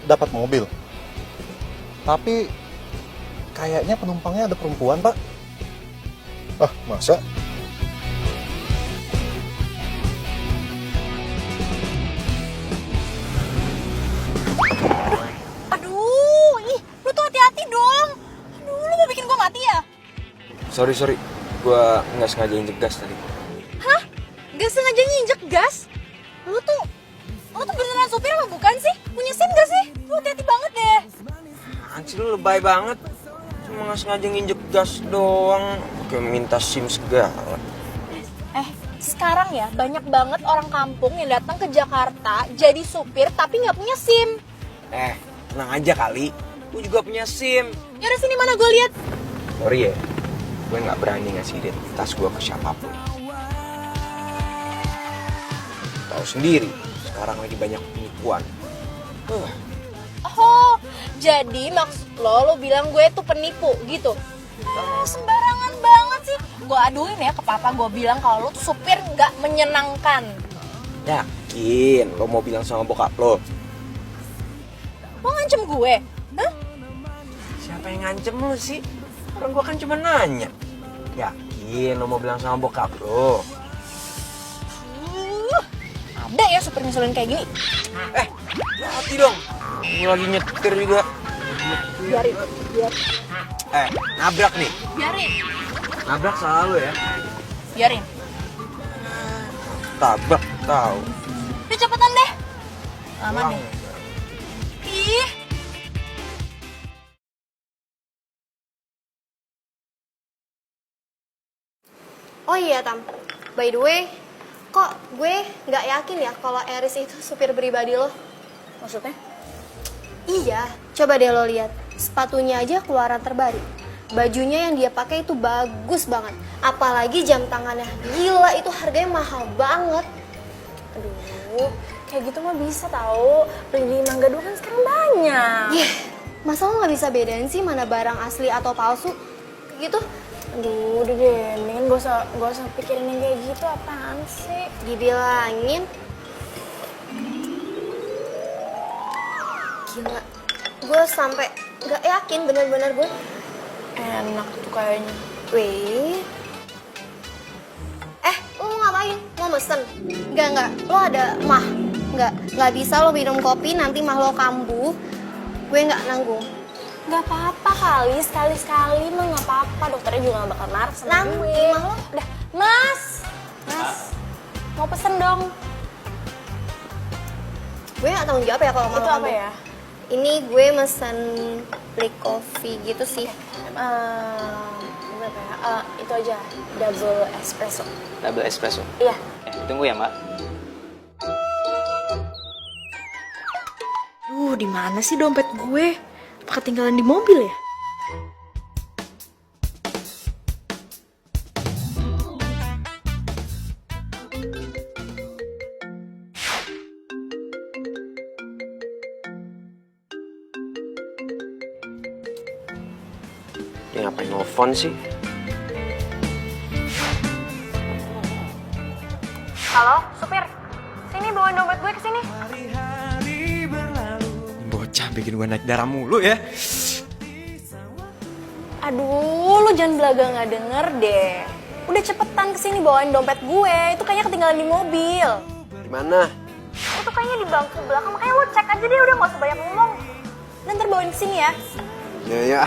Dapat mobil? Tapi kayaknya penumpangnya ada perempuan, Pak. Ah, masa? Aduh, ih, lu tuh hati-hati dong. Aduh, lu mau bikin gua mati ya? Sorry, gua nggak sengaja injek gas tadi. Hah? Gak sengaja nginjek gas? Lu tuh beneran supir apa bukan sih? Punya SIM gak sih? Lu hati-hati banget deh. Anjir, lu lebay banget. Cuma nggak sengaja nginjek gas doang. Kayak minta SIM segala. Sekarang ya banyak banget orang kampung yang datang ke Jakarta jadi supir tapi nggak punya SIM. Tenang aja kali. Gue juga punya SIM. Yaudah sini mana gue lihat. Sorry ya, gue nggak berani ngasih identitas gue ke siapapun. Tahu sendiri, sekarang lagi banyak penipuan. Oh, jadi maksud lo bilang gue tuh penipu gitu? Sembarangan banget sih. Gue aduin ya ke papa, gue bilang kalau lo tuh supir nggak menyenangkan. Yakin lo mau bilang sama bokap lo? Lo ngancem gue? Hah? Siapa yang ngancem lo sih? Orang gue kan cuma nanya. Yakin lo mau bilang sama bokap lo? Ada ya supir ngeselin kayak gini. Hati dong. Gue lagi nyetir juga. Biarin. Nabrak nih. Biarin. Nabrak salah lo ya. Biarin. Tabrak tahu. Udah cepetan deh. Aman deh. Ih. Oh iya Tam, by the way, kok gue nggak yakin ya kalau Eris itu supir pribadi lo? Maksudnya? Iya, coba deh lo lihat, sepatunya aja keluaran terbaru. Bajunya yang dia pakai itu bagus banget, apalagi jam tangannya. Gila, itu harganya mahal banget. Aduh, kayak gitu mah bisa tahu. Beli di Mangga Dua kan sekarang banyak. Masa lo nggak bisa bedain sih mana barang asli atau palsu? Gitu. Aduh, udah deh, mendingan gak usah pikirin yang kayak gitu, apaan sih? Dibilangin. Gila, gue sampai nggak yakin bener-bener gue. Enak tuh kayaknya. Wait. Lo mau ngapain? Mau mesen? Enggak, lo ada mah. Nggak bisa lo minum kopi, nanti mah lo kambuh. Gue nggak nanggung. Gak apa-apa kali, sekali-sekali mah gak apa-apa. Dokternya juga gak bakal marah sama Nanti gue. mah lo. Udah, Mas, mau pesen dong. Gue nggak tanggung jawab ya kalau mau. Itu apa ya? Ini gue mesen black coffee gitu sih. Berapa ya? Itu aja, double espresso. Double espresso. Iya. Tunggu ya, Mbak. Di mana sih dompet gue? Apa ketinggalan di mobil ya? Dia ngapain nelfon sih? Halo, supir. Sini bawain dompet gue ke sini. Bocah bikin gue naik darah mulu ya. Aduh, lu jangan belaga nggak denger deh. Udah cepetan kesini bawain dompet gue. Itu kayaknya ketinggalan di mobil. Di mana? Itu kayaknya di bangku belakang, makanya lo cek aja deh, udah gak usah banyak ngomong. Ntar bawain kesini ya. Ya.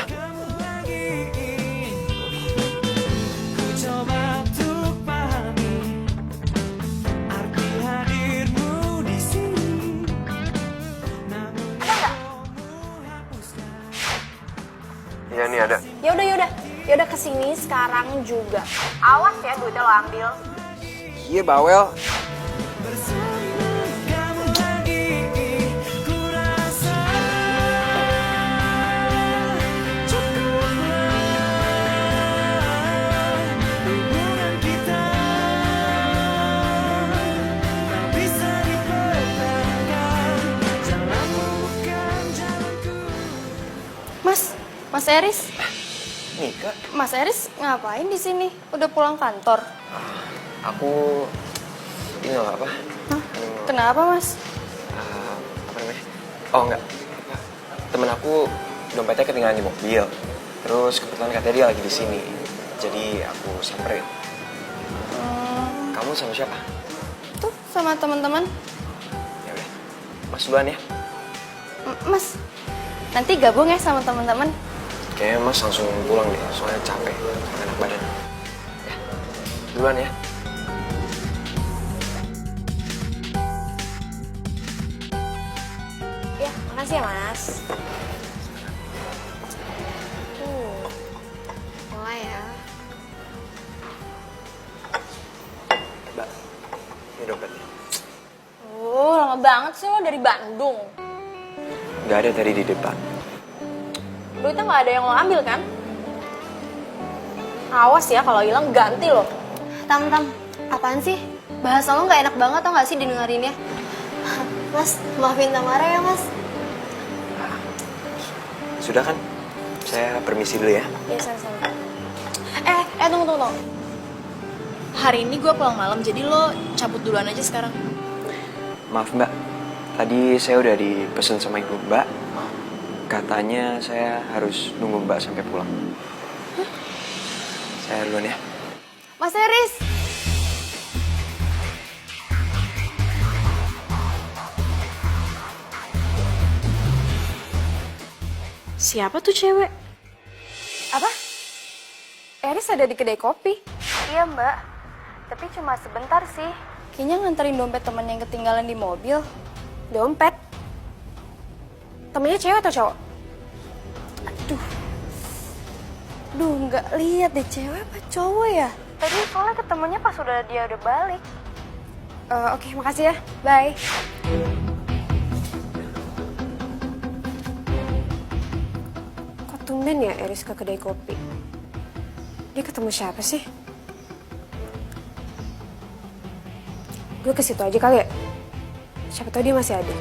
Iya nih ada. Yaudah kesini sekarang juga. Awas ya duitnya lo ambil. Iya bawel. Mas Eris. Nika. Mas Eris ngapain di sini? Udah pulang kantor? Aku ini nggak apa. Kenapa mas? Apa namanya? Oh enggak. Temen aku dompetnya ketinggalan di mobil. Terus kebetulan katanya dia lagi di sini. Jadi aku samperin. Kamu sama siapa? Tuh sama teman-teman. Ya udah. Mas duluan ya. Mas, nanti gabung ya sama teman-teman. Kayaknya Mas langsung pulang deh, soalnya capek, gak enak badan. Ya, duluan ya. Ya, makasih ya Mas. Mulai ya. Mbak, ini dompetnya. Lama banget sih lo dari Bandung. Gak ada tadi di depan. Duitnya nggak ada yang lo ambil kan? Awas ya kalau hilang ganti lo. Tam, apaan sih? Bahasa lo nggak enak banget tau nggak sih didengerinnya? Mas, maafin Tamara ya Mas. Sudah kan? Saya permisi dulu ya. Iya, sama-sama. Tunggu. Hari ini gue pulang malam, jadi lo cabut duluan aja sekarang. Maaf Mbak, tadi saya udah dipesen sama ibu Mbak. Katanya saya harus nunggu Mbak sampai pulang. Saya duluan ya. Mas Eris. Siapa tuh cewek? Apa? Eris ada di kedai kopi. Iya Mbak, tapi cuma sebentar sih. Kayaknya nganterin dompet temen yang ketinggalan di mobil. Dompet? Temennya cewek atau cowok? Duh, nggak lihat deh cewek apa cowok ya? Tadi soalnya ketemunya pas dia udah balik. Oke, makasih ya. Bye. Kok tumben ya Eris ke kedai kopi? Dia ketemu siapa sih? Gue ke situ aja kali ya. Siapa tahu dia masih ada.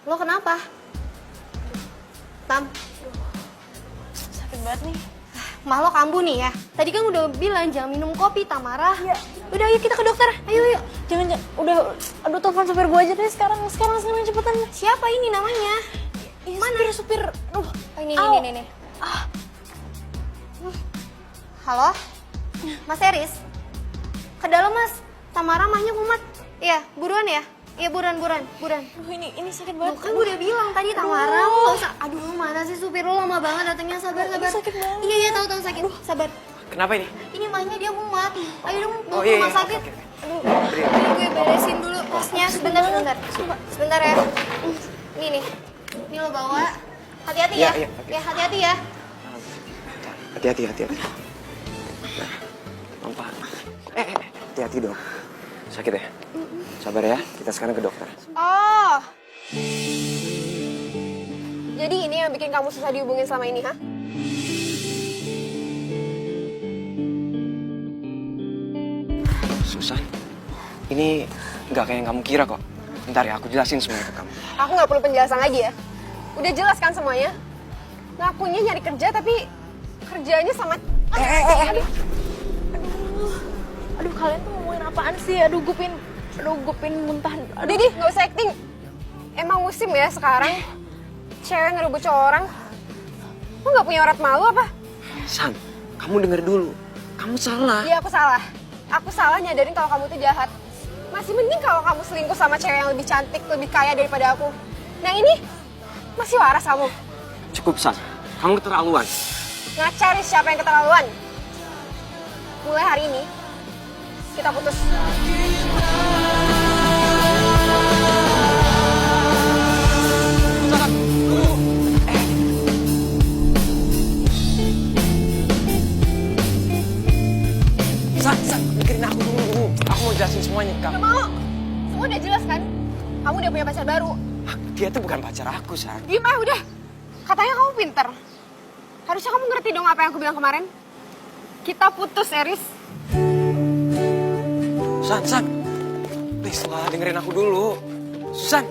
Lo kenapa? Tam, Sakit banget nih. mah lo kambuh nih ya. Tadi kan udah bilang jangan minum kopi, Tamara. Iya. Udah ayo kita ke dokter. Ayo. Jangan, aduh telepon supir gue aja deh sekarang cepetan. Siapa ini namanya? Mana? Supir. Aduh. Ini. Halo? Mas Eris? Ke dalam Mas. Tamara mahnya kumat. Iya, buruan ya? Iya, buruan. Aduh, ini sakit banget. Loh, kan gue udah bilang tadi Tamara, lo gak usah. Aduh, mana sih supir lo lama banget datangnya. Sabar. Sakit banget. Iya, tahu sakit. Sabar. Kenapa ini? Ini mahnya dia kumat. Ayo dong, bawa Oh, ke iya, rumah iya. sakit. Oke. Aduh, ini gue beresin dulu tasnya. Sebentar ya. Ini lo bawa. Hati-hati ya. Iya, oke. Ya, hati-hati ya. Hati-hati. Nah, pelan-pelan. Hati-hati dong. Sakit ya? Sabar ya, kita sekarang ke dokter. Oh. Jadi ini yang bikin kamu susah dihubungin selama ini, ha? Susan, ini nggak kayak yang kamu kira kok. Bentar ya, aku jelasin semuanya ke kamu. Aku nggak perlu penjelasan lagi ya. Udah jelas kan semuanya? Ngakunya nyari kerja tapi kerjanya sama... Aduh, kalian tuh ngomongin apaan sih? Aduh, gue pengen muntah. Aduh, Didi, nggak usah acting. Emang musim ya sekarang. Cewek ngerebut cowok orang. Lu nggak punya urat malu apa? San, kamu denger dulu. Kamu salah. Iya, aku salah. Aku salah nyadarin kalau kamu tuh jahat. Masih mending kalau kamu selingkuh sama cewek yang lebih cantik, lebih kaya daripada aku. Nah ini, masih waras kamu. Cukup, San. Kamu keterlaluan. Ngacari siapa yang keterlaluan. Mulai hari ini, kita putus. San, dengerin aku dulu. Aku mau jelasin semuanya ke kamu. Gak mau. Semua udah jelas kan? Kamu udah punya pacar baru. Dia tuh bukan pacar aku, San. Diem aja udah. Katanya kamu pinter. Harusnya kamu ngerti dong apa yang aku bilang kemarin. Kita putus, Eris. San. Please lah, dengerin aku dulu. Susan.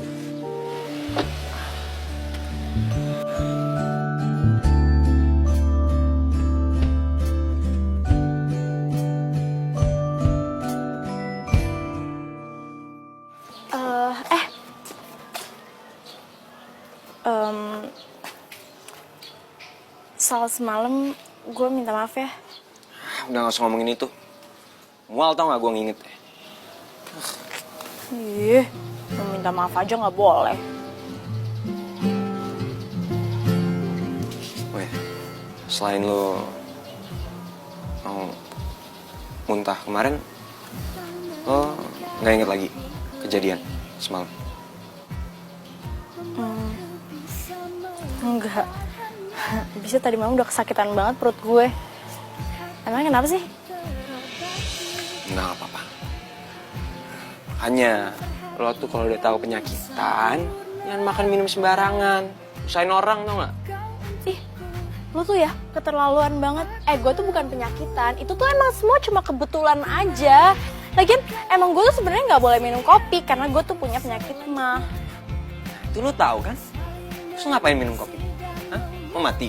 soal semalam gue minta maaf ya. Udah gak usah ngomongin itu. Mual tau gak gue nginget. Ih, mau minta maaf aja nggak boleh. Weh, selain lo mau muntah kemarin, lo gak inget lagi kejadian semalam? Enggak. Bisa tadi malam udah kesakitan banget perut gue. Emang kenapa sih? Nggak apa-apa. Hanya lo tuh kalau udah tahu penyakitan, jangan makan minum sembarangan. Usahain orang tau nggak? Ih, lu tuh ya keterlaluan banget. Gue tuh bukan penyakitan. Itu tuh emang semua cuma kebetulan aja. Lagian emang gue tuh sebenarnya nggak boleh minum kopi karena gue tuh punya penyakit mah. Itu lo tahu kan? Terus ngapain minum kopi? Hah? Mau mati?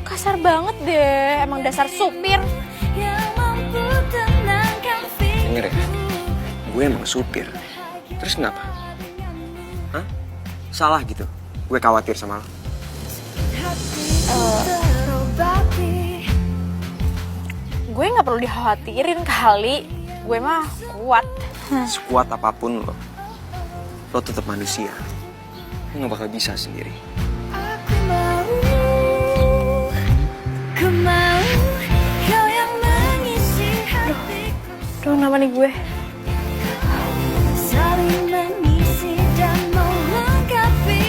Kasar banget deh. Emang dasar supir. Denger ya, gue emang supir. Terus kenapa? Hah? Salah gitu? Gue khawatir sama lo. Gue nggak perlu dikhawatirin kali. Gue mah kuat. Sekuat apapun lo tetap manusia. Lo gak bakal bisa sendiri. Ku mau kau yang mengisi hatiku. Aduh, kenapa nih gue? Saling mengisi dan melengkapi.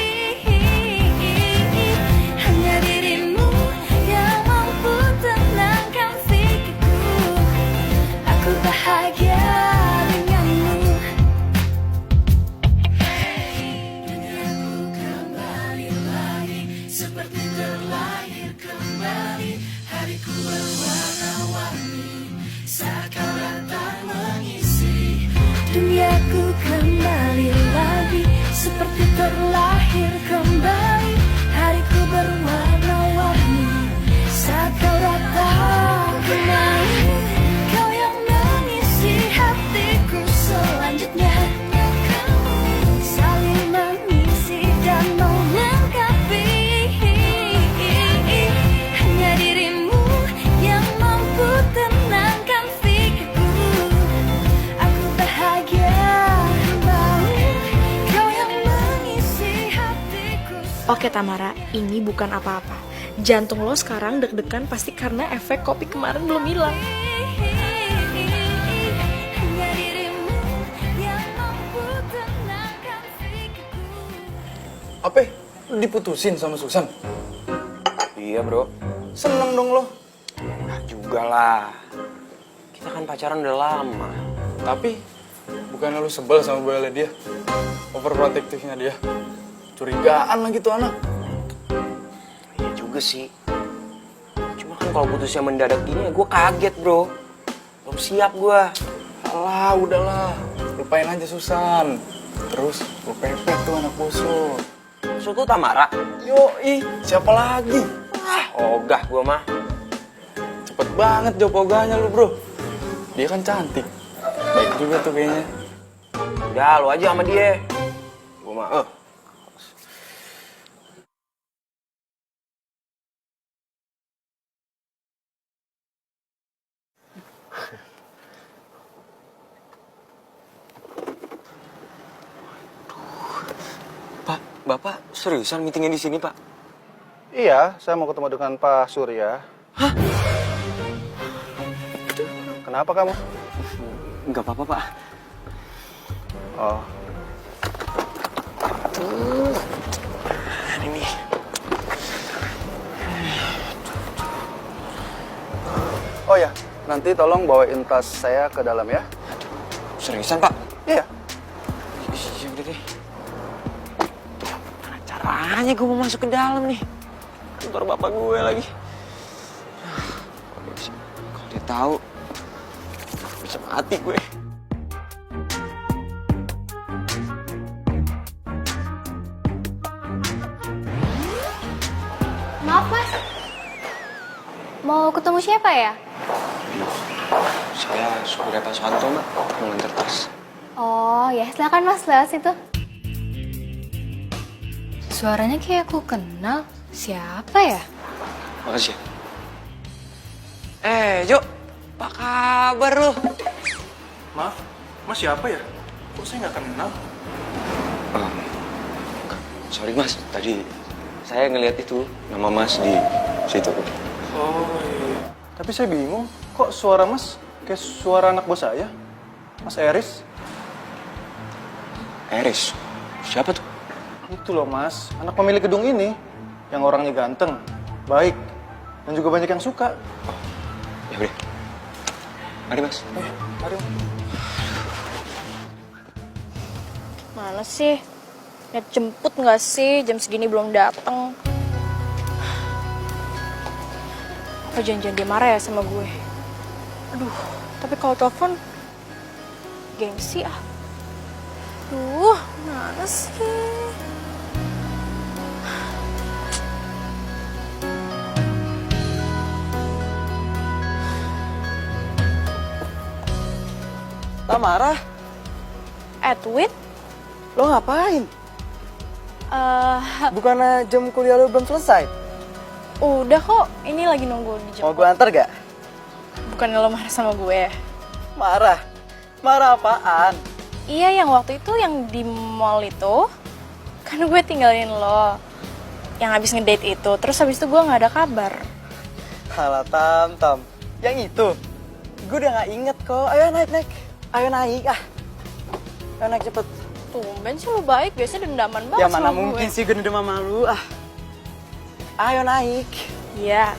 Hanya dirimu yang mampu tenangkan pikirku. Aku bahagia denganmu. Duniaku kembali lagi seperti terlahir kembali. Hariku berwarna-warni saat kau datang mengisi. Duniaku kembali lagi seperti terlahir kembali. Hariku berwarna-warni saat kau datang kembali. Kau yang mengisi hatiku selanjutnya. Saling mengisi dan melengkapi. Hanya dirimu yang mampu tenangkan pikirku. Aku bahagia kembali. Kau yang mengisi hatiku. Oke Tamara, ini bukan apa-apa. Jantung lo sekarang deg-degan pasti karena efek kopi kemarin belum hilang. Hanya dirimu yang mampu tenangkan pikirku. Apa? Lu diputusin sama Susan? Iya bro. Seneng dong lo. Nah juga lah. Kita kan pacaran udah lama. Tapi bukannya lu sebel sama Bella dia? Overprotective-nya dia. Curigaan lagi tuh anak. Iya juga sih. Cuma kan kalau putusnya mendadak gini ya gue kaget bro. Belum siap gue. Alah, udahlah. Lupain aja Susan. Terus lu pepet tuh anak bosok. Maksud tuh Tamara? Yoi, siapa lagi? Ogah gue mah. Cepet banget jawab ogahnya lu bro. Dia kan cantik. Baik juga tuh kayaknya. Udah lu aja sama dia. Gue mah Pak, Bapak seriusan meetingnya di sini, Pak? Iya, saya mau ketemu dengan Pak Surya. Hah? Kenapa kamu? Enggak apa-apa, Pak. Oh. Ini. Oh ya, nanti tolong bawain tas saya ke dalam ya. Seriusan, Pak? Iya. Iya, udah deh. Gimana caranya gue mau masuk ke dalam nih? Kantor bapak gue lagi. Kalau dia tahu, bisa mati gue. Maaf mas, mau ketemu siapa ya? Saya Surya Pak Santo, Mbak. Mau nganter tas. Oh ya, silakan mas lewat situ. Suaranya kayak aku kenal. Siapa ya? Makasih ya. Jo, apa kabar lo? Maaf, Mas siapa ya? Kok saya nggak kenal? Sorry Mas, tadi saya ngeliat itu nama Mas di situ. Oh iya. Tapi saya bingung, kok suara Mas kayak suara anak bos saya? Mas Eris? Eris? Siapa tuh? Itu loh Mas, anak pemilik gedung ini. Yang orangnya ganteng, baik, dan juga banyak yang suka. Ya udah. Mari Mas. Mari. Mana sih? Net jemput nggak sih? Jam segini belum datang. Apa janjian dia marah ya sama gue? Aduh, tapi kalau telepon gengsi ah. Duh, mana sih? Tamara, Edwin? lo ngapain? Bukannya jam kuliah lo belum selesai? Udah kok, ini lagi nunggu di Mau jemput. gue antar gak? Bukannya lo marah sama gue? Marah? Marah apaan? Iya, yang waktu itu yang di mall itu, kan gue tinggalin lo. Yang habis ngedate itu, terus habis itu gue gak ada kabar. Halah Tam, yang itu? Gue udah gak inget kok, ayo naik. Ayo naik Ayo naik cepet. Tumben sih lo baik, biasanya dendaman banget Ya mana sama mungkin gue. sih gue udah malu Ayo naik. Iya.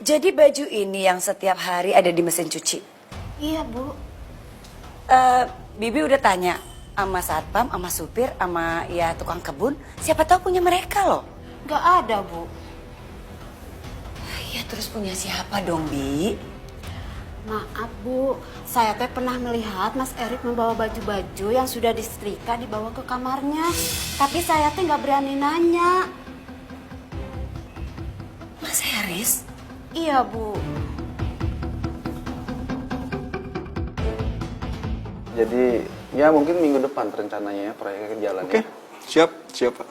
Jadi baju ini yang setiap hari ada di mesin cuci? Iya, Bu. Bibi udah tanya sama satpam, sama supir, sama ya tukang kebun. Siapa tahu punya mereka loh. Nggak ada, Bu. Ya terus punya siapa dong, Bi? Maaf, Bu. Saya teh pernah melihat Mas Erik membawa baju-baju yang sudah disetrika dibawa ke kamarnya. Tapi saya teh nggak berani nanya. Mas Haris? Iya, Bu. Jadi, ya mungkin minggu depan rencananya ya proyeknya jalan. Oke, siap Pak.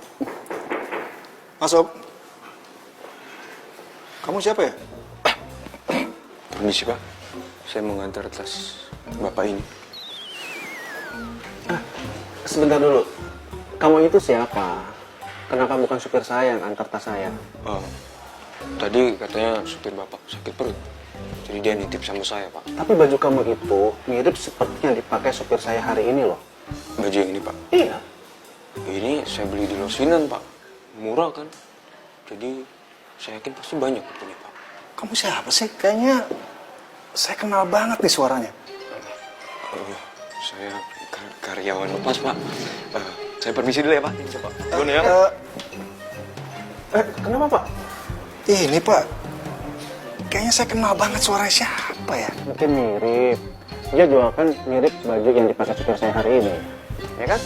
Mas Ob, kamu siapa ya? Permisi Pak, saya mau ngantar tas Bapak ini. Sebentar dulu, kamu itu siapa? Kenapa bukan supir saya yang antar tas saya? Tadi katanya supir Bapak sakit perut, jadi dia nitip sama saya Pak. Tapi baju kamu itu mirip seperti yang dipakai supir saya hari ini loh. Baju yang ini Pak? Iya. Ini saya beli di Losinan Pak, murah kan? Jadi saya yakin pasti banyak punya Pak. Kamu siapa sih? Kayaknya saya kenal banget nih suaranya. Saya karyawan lepas Pak. Saya permisi dulu ya Pak. Coba. Dulu ya. Kenapa Pak? Ini Pak, kayaknya saya kenal banget suara siapa ya? Mungkin mirip. Dia juga kan mirip baju yang dipakai supir saya hari ini. Ya kan?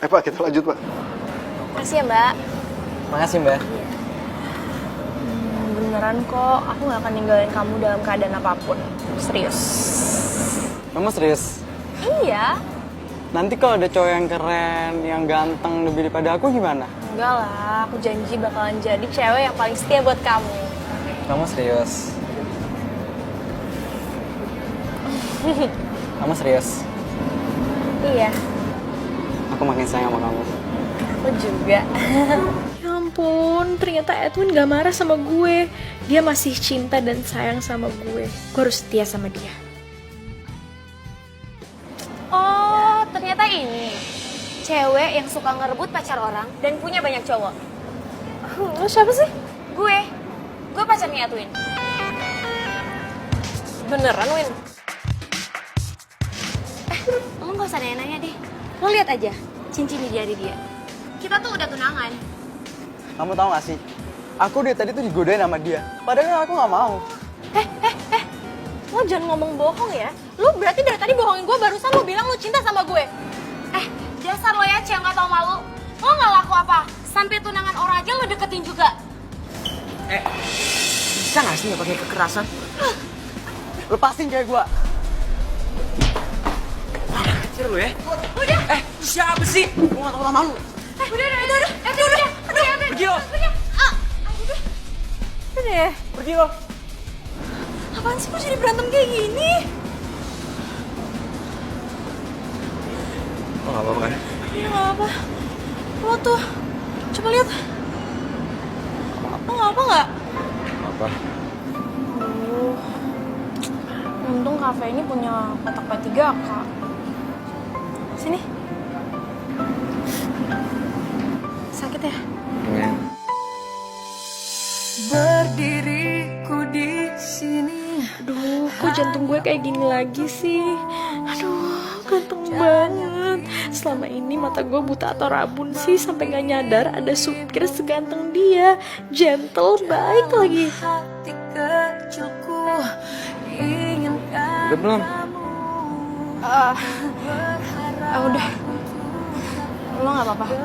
Pak, kita lanjut Pak. Makasih ya, Mbak. Makasih Mbak. Beneran kok, aku gak akan ninggalin kamu dalam keadaan apapun. Serius. Kamu serius? Iya. Nanti kalau ada cowok yang keren, yang ganteng lebih daripada aku gimana? Enggak lah, aku janji bakalan jadi cewek yang paling setia buat kamu. Kamu serius? Kamu serius? Iya, Aku makin sayang sama kamu. aku juga. Ya ampun, ternyata Edwin gak marah sama gue. Dia masih cinta dan sayang sama gue. Gue harus setia sama dia. Oh, ternyata ini cewek yang suka ngerebut pacar orang dan punya banyak cowok. Lo siapa sih? Gue pacarnya Edwin. Beneran, Win? Lo gak usah nanya-nanya deh. Lo lihat aja cincin di jari dia. Kita tuh udah tunangan. Kamu tahu gak sih? Aku dari tadi tuh digodain sama dia. Padahal aku gak mau. Lo jangan ngomong bohong ya. Lo berarti dari tadi bohongin gue, barusan lo bilang lo cinta sama gue. Dasar lo ya cewek gak tau malu. Lo gak laku apa? Sampai tunangan orang aja lo deketin juga. Bisa gak sih gak pakai kekerasan? Lepasin cewek gue. Sir lu ya. Udah. Siapa sih? Gua gak tau sama lu. Udah. Pergi lo. Udah deh. Pergi lo. Apaan sih kok jadi berantem kayak gini? Oh gak apa-apa kan? Iya gak apa. Lo tuh, coba lihat. Lo gak apa nggak? Apa? Untung kafe ini punya kotak P3K. Sini. Sakit ya? Pengen. Berdiriku di sini. Aduh, kok jantung gue kayak gini lagi sih? Aduh, ganteng banget. Selama ini mata gue buta atau rabun sih sampai gak nyadar ada supir seganteng dia. Gentle, baik lagi. Hati kecilku inginkan Udah belum? Udah. Lo gak apa-apa? Ya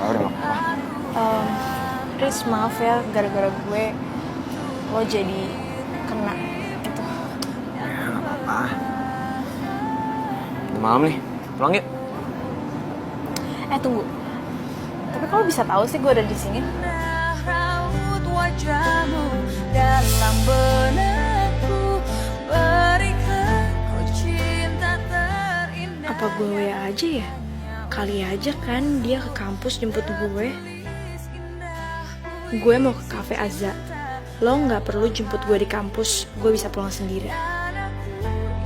udah gak apa-apa. Riz, maaf ya, gara-gara gue lo jadi kena gitu. Ya gak apa-apa. Udah malam nih, pulang yuk. Tunggu. Tapi kok lo bisa tahu sih gue ada di sini? raut wajahmu dalam benakku, berikan ku cinta terindah. Apa gue WA aja ya? Kali aja kan dia ke kampus jemput gue. Gue mau ke cafe Azza. Lo nggak perlu jemput gue di kampus, gue bisa pulang sendiri.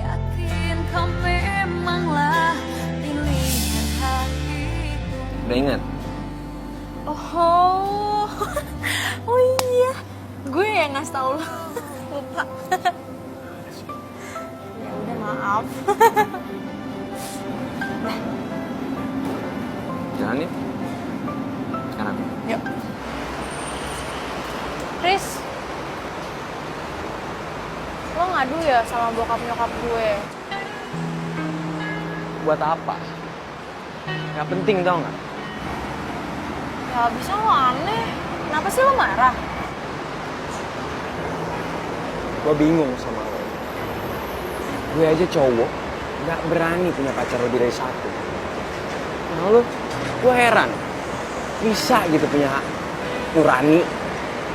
Yakin kau memanglah pilihan hatiku. Udah ingat? Oh, oh iya, gue yang ngasih tau lo. Lupa. Ya udah maaf. Jalan yuk. Sekarang. Yuk. Riz, lo ngadu ya sama bokap nyokap gue? Buat apa? Gak penting tau gak? Ya bisa lo aneh. Kenapa sih lo marah? Gue bingung sama lo. Gue aja cowok, gak berani punya pacar lebih dari satu. Nah lo, gue heran. Bisa gitu punya nurani,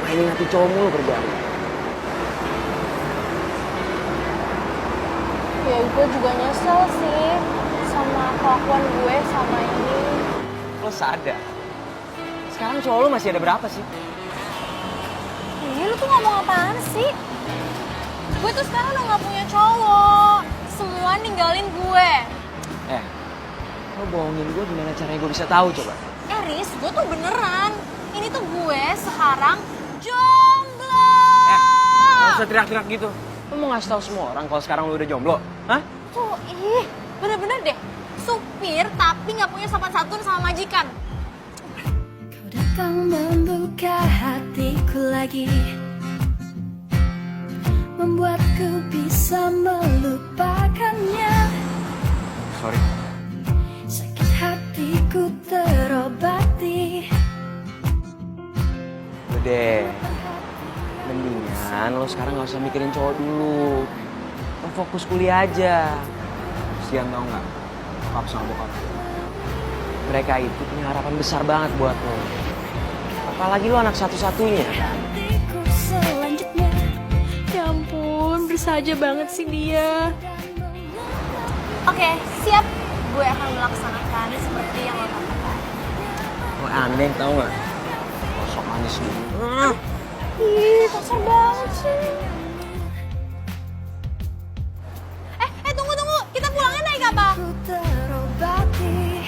mainin hati cowok mulu berjari. Ya gue juga nyesel sih sama kelakuan gue sama ini. Lo sadar? Sekarang cowok lo masih ada berapa sih? Iya, lu tuh ngomong apaan sih? Gue tuh sekarang udah gak punya cowok. Semua ninggalin gue. Lo bohongin gue gimana caranya gue bisa tahu coba? Riz, gue tuh beneran. Ini tuh gue sekarang jomblo. Gak usah teriak-teriak gitu. Lo mau ngasih tahu semua orang kalau sekarang lo udah jomblo? Hah? Tuh, bener-bener deh. Supir tapi gak punya sopan santun sama majikan. Kau datang membuka hatiku lagi, membuatku bisa melupakannya. Sorry. Sakit hatiku terobati. Udah. Mendingan lo sekarang gak usah mikirin cowok dulu. Lo fokus kuliah aja. Kasian tau gak? Bokap sama bokap. Mereka itu punya harapan besar banget buat lo. Apalagi lo anak satu-satunya. Hatiku selanjutnya. Ya ampun, bersahaja banget sih dia. Oke, siap. Gue akan melaksanakan seperti yang lo katakan. Lo aneh tau gak? Lo sok manis dulu. Ih, kasar banget sih. Tunggu. Kita pulangnya naik apa? Ku terobati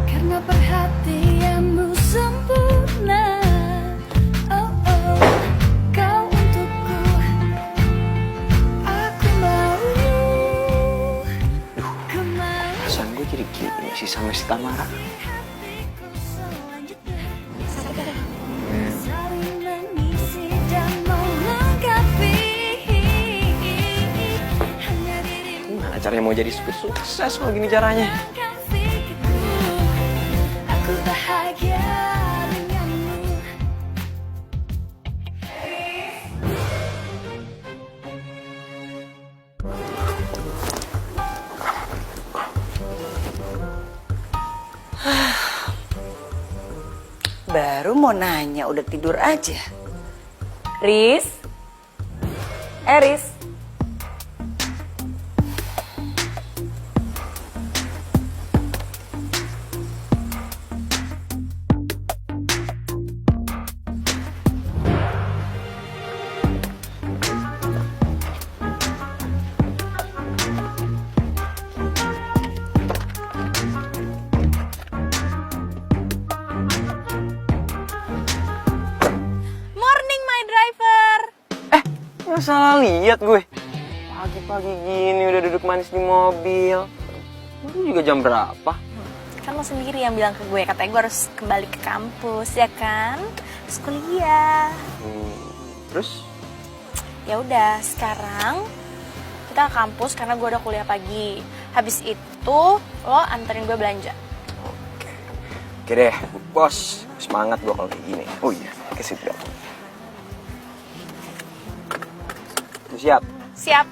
karena perhatianmu sempurna. Oh, kau untukku, aku mau. Ku mau. Perasaan gue jadi gini sih sama si Tamara. Saling mengisi dan melengkapi. Hanya dirimu Gimana caranya mau jadi supir sukses kalau gini caranya? akan pikirku. Aku bahagia denganmu. Baru mau nanya udah tidur aja. Riz? Riz? Morning, my driver. Nggak salah lihat gue. Pagi-pagi gini udah duduk manis di mobil. Itu juga jam berapa? Kan lo sendiri yang bilang ke gue, katanya gue harus kembali ke kampus, ya kan? Terus kuliah. Terus? Ya udah, sekarang kita ke kampus karena gue udah kuliah pagi. Habis itu lo anterin gue belanja. Oke deh, bos. Semangat gue kalau kayak gini. Oh iya, pakai seatbelt. Siap? Siap.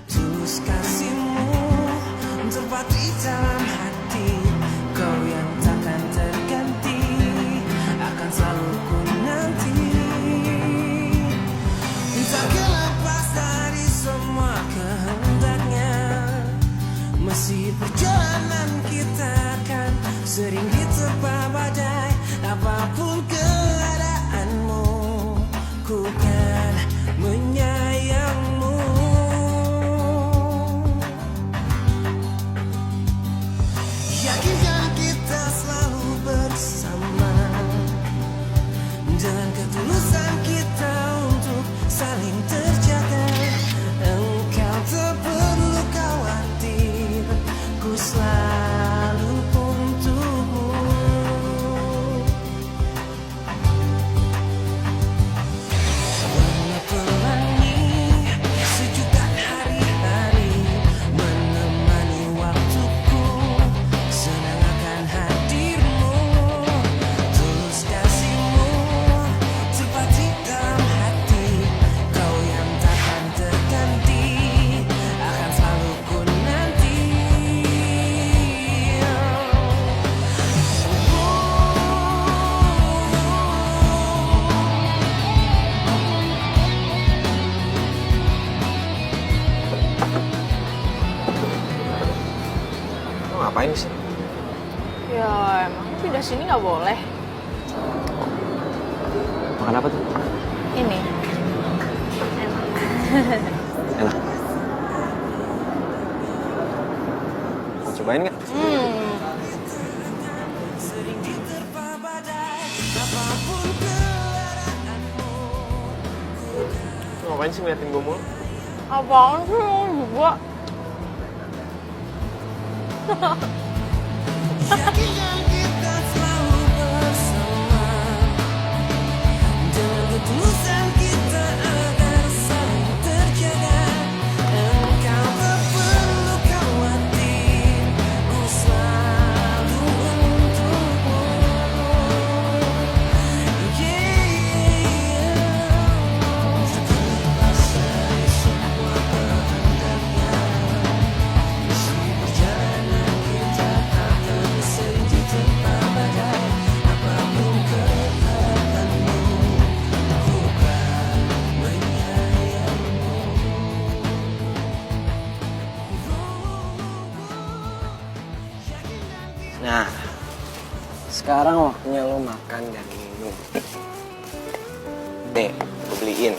Tulus kasihmu terpatri dalam hati, kau yang takkan terganti, akan selalu ku nanti. Tak lepas dari semua kehendaknya, meski perjalanan kita akan sering diterpa badai. Apapun keadaanmu, ku kan menyayangmu. Yakinkan kita selalu bersama, dengan ketulusan kita untuk saling terjaga. Engkau tak perlu khawatir, ku selalu untukmu. Warna pelangi sejuta hari-hari menemani waktuku, senang akan hadirmu. Tulus kasihmu terpatri dalam hati, kau yang takkan terganti, akan selalu ku nanti. Lo ngapain sih? Ya emang pindah sini nggak boleh. Makan apa tuh? Ini. Enak. Mau cobain nggak? Lo ngapain sih ngeliatin gue mulu? Apaan sih lo juga? Yakinkan kita selalu bersama, dengan ketulusan kita agar saling terjaga. Engkau tak perlu khawatir, ku selalu untukmu. Terlepas dari semua kehendaknya, meski perjalanan kita akan sering diterpa badai. Apapun keadaanmu, ku kan menyayangmu. Nah, sekarang waktunya lo makan dan minum. Nih, gue beliin.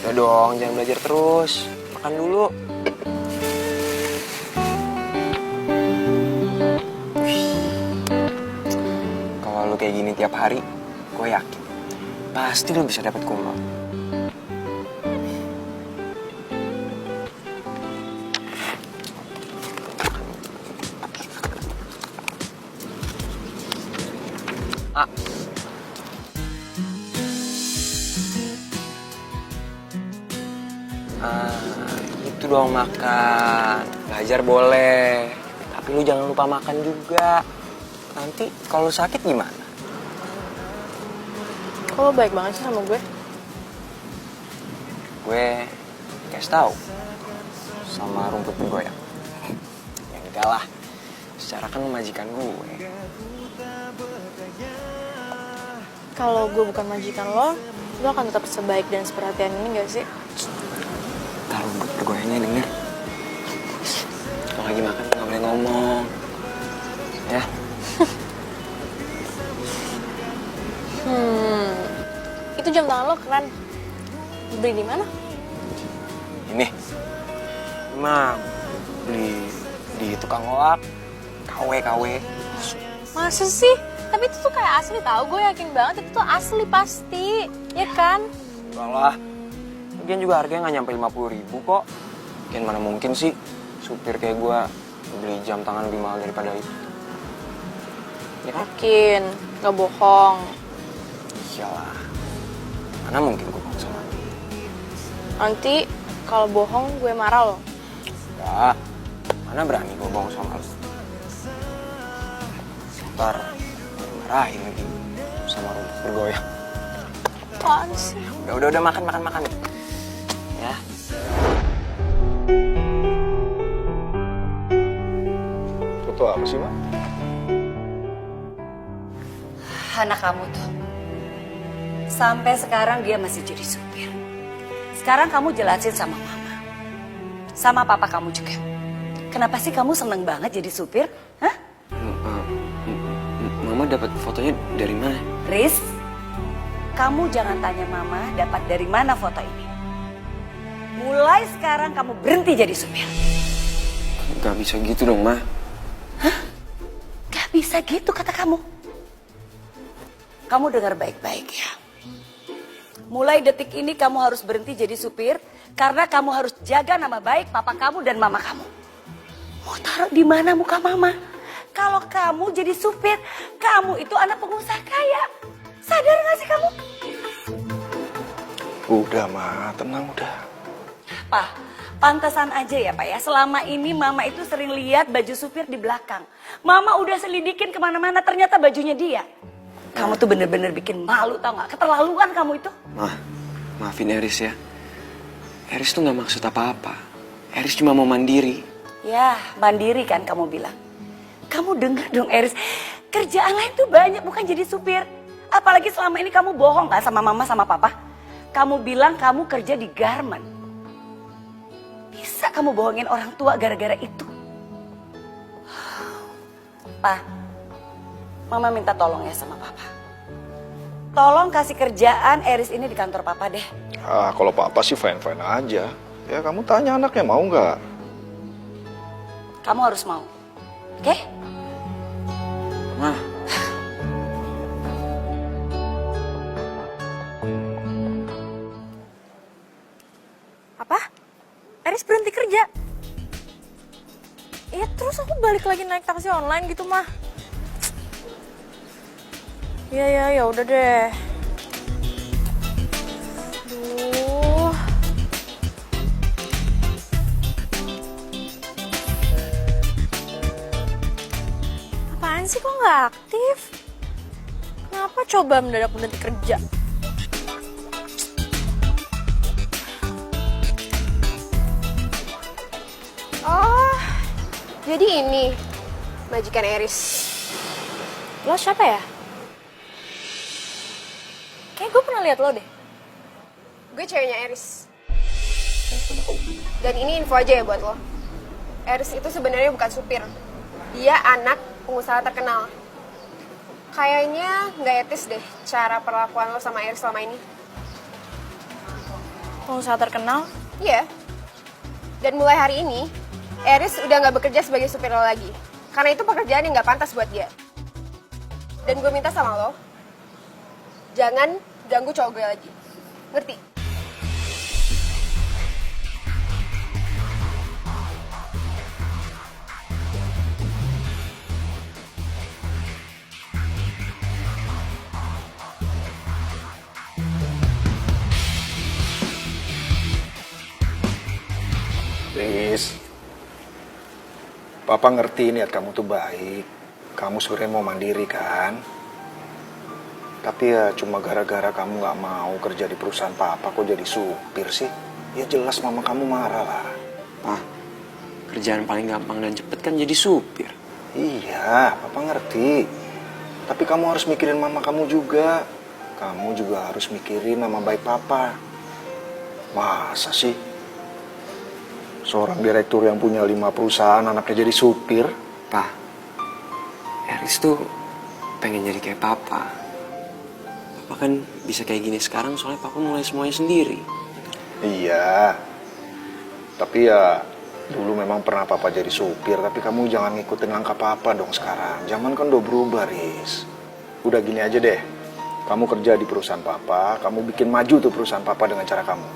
Udah dong, jangan belajar terus. Makan dulu. Kalau lo kayak gini tiap hari, gue yakin pasti lo bisa dapet kumlot. Itu dong makan. Belajar boleh, tapi lu jangan lupa makan juga. Nanti kalau sakit gimana? Kok lo baik banget sih sama gue? Gue kayak dikasih tahu sama rumput bergoyang. Ya enggak lah, secara kan lu majikan gue. Kalau gue bukan majikan lo akan tetap sebaik dan seperhatian ini gak sih? Ntar rumput bergoyangnya denger. Kalau lagi makan nggak boleh ngomong. Ya. Itu jam tangan lo keren. Beli di mana? Ini mah beli di tukang loak, KW. Masa sih? Tapi itu tuh kayak asli tau, gue yakin banget itu tuh asli pasti, ya kan? Enggak lah. Lagian juga harganya nggak nyampe 50.000 kok. Lagian mana mungkin sih supir kayak gue beli jam tangan lebih mahal daripada itu. Ya kan? Yakin, gak bohong. Iyalah. Mana mungkin gue bohong sama lu. Nanti kalau bohong gue marah lo. Enggak. Mana berani gue bohong sama lu. Ntar marahin lagi sama rumput bergoyang. Apaan sih? Udah makan. Ya. Foto apa sih, Mak? Anak kamu tuh. Sampai sekarang dia masih jadi supir. Sekarang kamu jelasin sama mama. Sama papa kamu juga. Kenapa sih kamu seneng banget jadi supir? Hah? Mama dapat fotonya dari mana? Riz, kamu jangan tanya mama dapat dari mana foto ini. Mulai sekarang kamu berhenti jadi supir. Gak bisa gitu dong, Ma. Hah? Gak bisa gitu kata kamu. Kamu dengar baik-baik ya. Mulai detik ini kamu harus berhenti jadi supir karena kamu harus jaga nama baik papa kamu dan mama kamu. Mau taruh di mana muka mama? Kalau kamu jadi supir, kamu itu anak pengusaha kaya. Sadar gak sih kamu? Udah, Ma. Tenang udah. Pak, pantesan aja ya Pak ya. Selama ini mama itu sering lihat baju supir di belakang. Mama udah selidikin kemana-mana, ternyata bajunya dia. Kamu tuh bener-bener bikin malu tau gak? Keterlaluan kamu itu. Maafin Eris ya. Eris tuh gak maksud apa-apa. Eris cuma mau mandiri. Ya, mandiri kan kamu bilang. Kamu dengar dong Eris, kerjaan lain tuh banyak bukan jadi supir. Apalagi selama ini kamu bohong kan sama mama sama papa. Kamu bilang kamu kerja di garment. Bisa kamu bohongin orang tua gara-gara itu? Pa, mama minta tolong ya sama papa. Tolong kasih kerjaan Eris ini di kantor papa deh. Kalau papa sih fine-fine aja. Ya kamu tanya anaknya mau nggak? Kamu harus mau, oke? Ma. Apa? Eris berhenti kerja? Iya terus aku balik lagi naik taksi online gitu mah. Ya udah deh. Aduh. Apaan sih kok nggak aktif? Kenapa coba mendadak berhenti kerja? Oh, jadi ini majikan Eris. Lo siapa ya? Kayak gue pernah lihat lo deh. Gue ceweknya Eris. Dan ini info aja ya buat lo. Eris itu sebenarnya bukan supir. Dia anak pengusaha terkenal. Kayaknya nggak etis deh cara perlakuan lo sama Eris selama ini. Pengusaha terkenal? Iya. Dan mulai hari ini, Eris udah nggak bekerja sebagai supir lo lagi. Karena itu pekerjaan yang nggak pantas buat dia. Dan gue minta sama lo, jangan ganggu cowok gue lagi. Ngerti? Riz, Papa ngerti niat kamu tuh baik. Kamu sebenarnya mau mandiri kan? Tapi ya cuma gara-gara kamu gak mau kerja di perusahaan Papa kok jadi supir sih? ya jelas mama kamu marah lah. Pak, kerjaan paling gampang dan cepet kan jadi supir. Iya, papa ngerti. Tapi kamu harus mikirin mama kamu juga. Kamu juga harus mikirin nama baik papa. Masa sih seorang direktur yang punya 5 perusahaan anaknya jadi supir? Pak, Eris tuh pengen jadi kayak papa. Papa kan bisa kayak gini sekarang soalnya papa mulai semuanya sendiri. Iya. Tapi ya dulu memang pernah papa jadi supir, tapi kamu jangan ngikutin langkah papa dong sekarang. Zaman kan udah berubah, Riz. Udah gini aja deh. Kamu kerja di perusahaan papa, kamu bikin maju tuh perusahaan papa dengan cara kamu.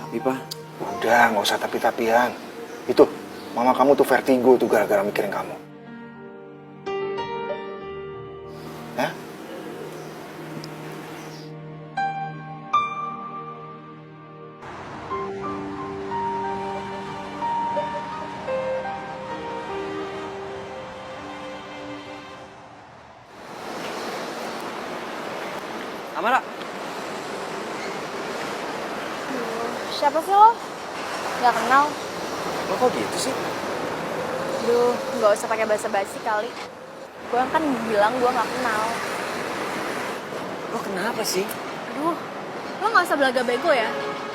Tapi Pak, udah nggak usah tapi-tapian. Itu mama kamu tuh vertigo tuh gara-gara mikirin kamu. Ya? Amara. Siapa sih lo? Gak kenal. Lo kok gitu sih? Duh, gak usah pakai basa-basi kali. Gue kan bilang gue gak kenal. Lo kenapa sih? Aduh, lo gak usah belaga bego ya.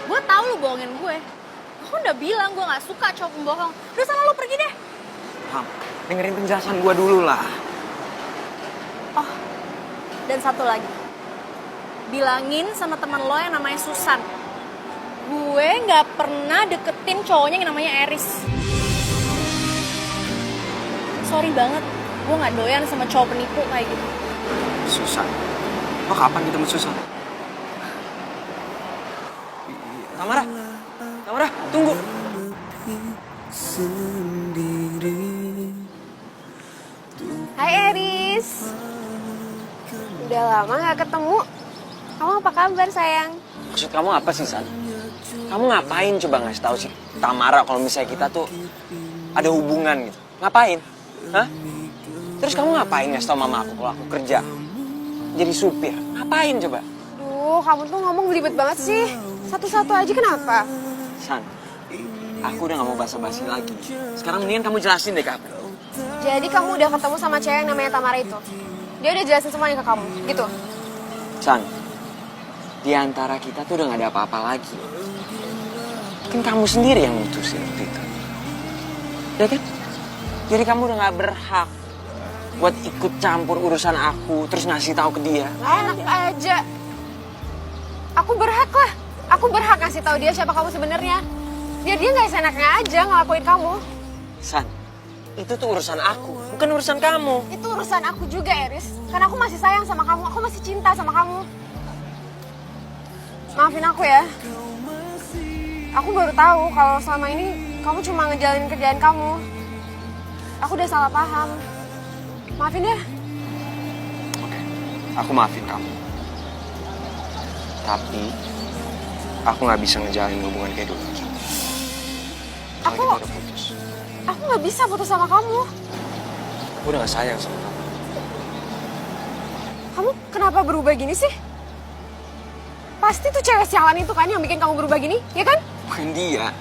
Gue tahu lo bohongin gue. Gue udah bilang gue gak suka cowok pembohong. Udah sana lo pergi deh. Ham, dengerin penjelasan gue dulu lah. Oh, dan satu lagi. Bilangin sama teman lo yang namanya Susan. Gue gak pernah deketin cowoknya yang namanya Eris. Sorry banget, gue gak doyan sama cowok penipu kayak gitu. Susan. Lo kapan ketemu Susan? Tamara. Tamara, tunggu. Hai Eris. Udah lama gak ketemu. Kamu apa kabar sayang? Maksud kamu apa sih, San? Kamu ngapain coba ngasih tahu sih Tamara kalau misalnya kita tuh ada hubungan gitu? Ngapain? Hah? Terus kamu ngapain ngasih tahu mama aku kalau aku kerja jadi supir? Ngapain coba? Duh, kamu tuh ngomong belibet banget sih. Satu-satu aja kenapa? San, aku udah gak mau basa-basi lagi. Sekarang mendingan kamu jelasin deh ke aku. Jadi kamu udah ketemu sama cewek yang namanya Tamara itu? Dia udah jelasin semuanya ke kamu, gitu? San, di antara kita tuh udah gak ada apa-apa lagi. Kan kamu sendiri yang mutusin waktu itu. Ya kan? Jadi kamu udah gak berhak buat ikut campur urusan aku, terus ngasih tahu ke dia. Enak aja. Aku berhak lah. Aku berhak ngasih tahu dia siapa kamu sebenarnya. Biar dia nggak seenaknya aja ngelakuin kamu. San, itu tuh urusan aku, bukan urusan kamu. Itu urusan aku juga, Eris. Karena aku masih sayang sama kamu. Aku masih cinta sama kamu. Maafin aku ya. Aku baru tahu kalau selama ini kamu cuma ngejalanin kerjaan kamu. Aku udah salah paham. Maafin ya. Oke, aku maafin kamu. Tapi aku nggak bisa ngejalanin hubungan kayak dulu. Kalau kita udah putus. Aku nggak bisa putus sama kamu. Aku udah gak sayang sama kamu. Kamu kenapa berubah gini sih? Pasti tuh cewek sialan itu kan yang bikin kamu berubah gini, ya kan? Bukan dia.